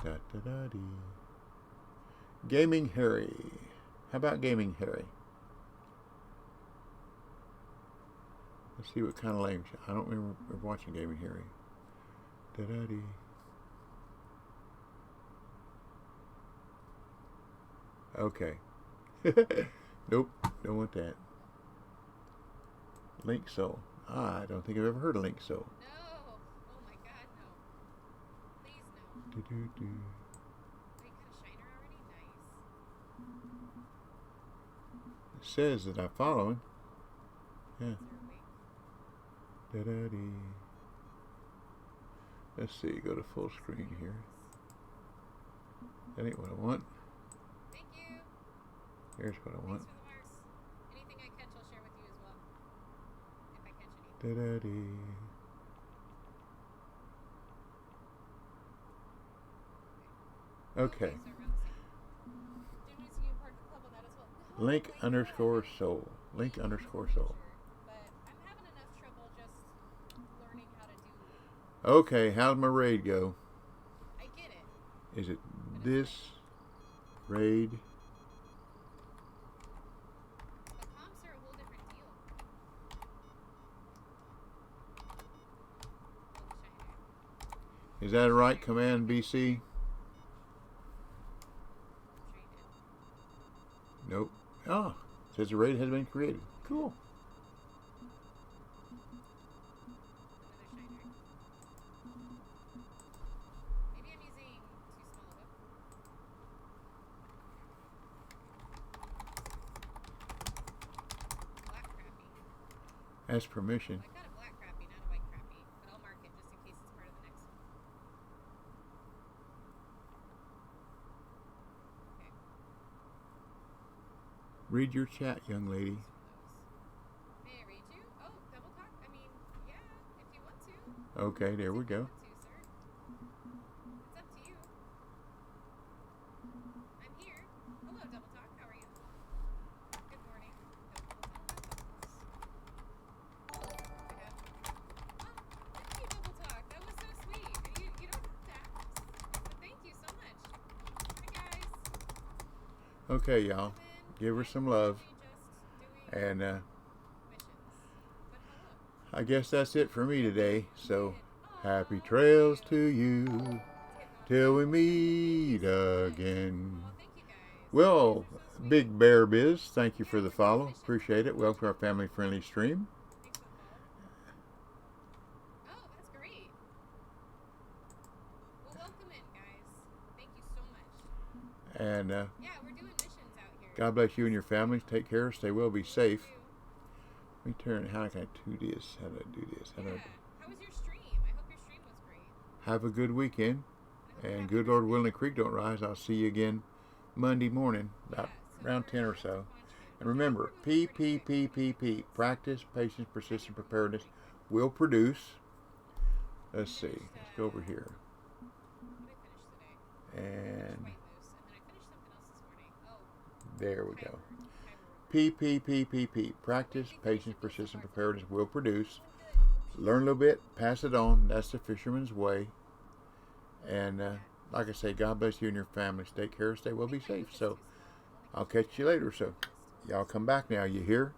Da-da-da-dee. Gaming Harry. How about Gaming Harry? Let's see what kind of language. I don't remember watching Gaming Harry. Da-da-dee. Okay. Nope, don't want that. Link Soul. I don't think I've ever heard of Link Soul. No. Oh my God, no. Please no. Do-do-do. Wait, got a shiner already? Nice. It says that I'm following. Yeah. Is there a way? Da-da-dee. Let's see, go to full screen here. That ain't what I want. Thank you. Here's what I want. Thanks for the Mars. Anything I catch, I'll share with you as well. If I catch anything. Da-da-dee. Okay. So around the same. Didn't see you part of the club on that as well. No, Link oh my underscore God. soul. Link underscore Sure, soul. but I'm having enough trouble just learning how to do. Okay, how'd my raid go? I get it. Is it this raid? The comps are a whole different deal. Oh, the shiner. Is that a right command, BC? Traded. Nope. Ah, says the raid has been created. Cool. Another shiner. Maybe I'm using too small of a. Black crappie. Ask permission. I got a black crappie, not a white crappie, but I'll mark it just in case it's part of the next one. Okay. Read your chat, young lady. Some of those. May I read you? Oh, double talk? I mean, yeah, if you want to. Okay, there we If you go. want to, sir. It's up to you. I'm here. Hello, double talk. How are you? Good morning. Oh, thank you, double talk. That was so sweet. You don't have to ask, but thank you so much. Hi, guys. Okay, y'all. Give her some love. And Missions. But hello. I guess that's it for me today. So, happy trails to you till we meet again. Well, thank you guys. Well, You guys are so sweet. Big Bear Biz, thank you for the follow. Appreciate it. Welcome to our family-friendly stream. Thanks for the follow. Oh, that's great. Well, welcome in, guys. Thank you so much. And Yeah, we're doing missions out here. God bless you and your families. Take care. Stay well. Be safe. You. Let me turn. How can I do this? How do I do this? How do Yeah. I How was your stream? I hope your stream was great. have a good weekend? I hope you And have a good Lord willing, the creek don't rise. I'll see you again Monday morning, about Yes. around 10 or so. And remember, P. Practice, patience, persistence, preparedness will produce. Let's see. Let's go over here. And there we go. P. Practice, patience, persistence, preparedness will produce. Learn a little bit, pass it on. That's the fisherman's way. And like I say, God bless you and your family. Take care, stay well, be safe. So I'll catch you later. So y'all come back now. You hear?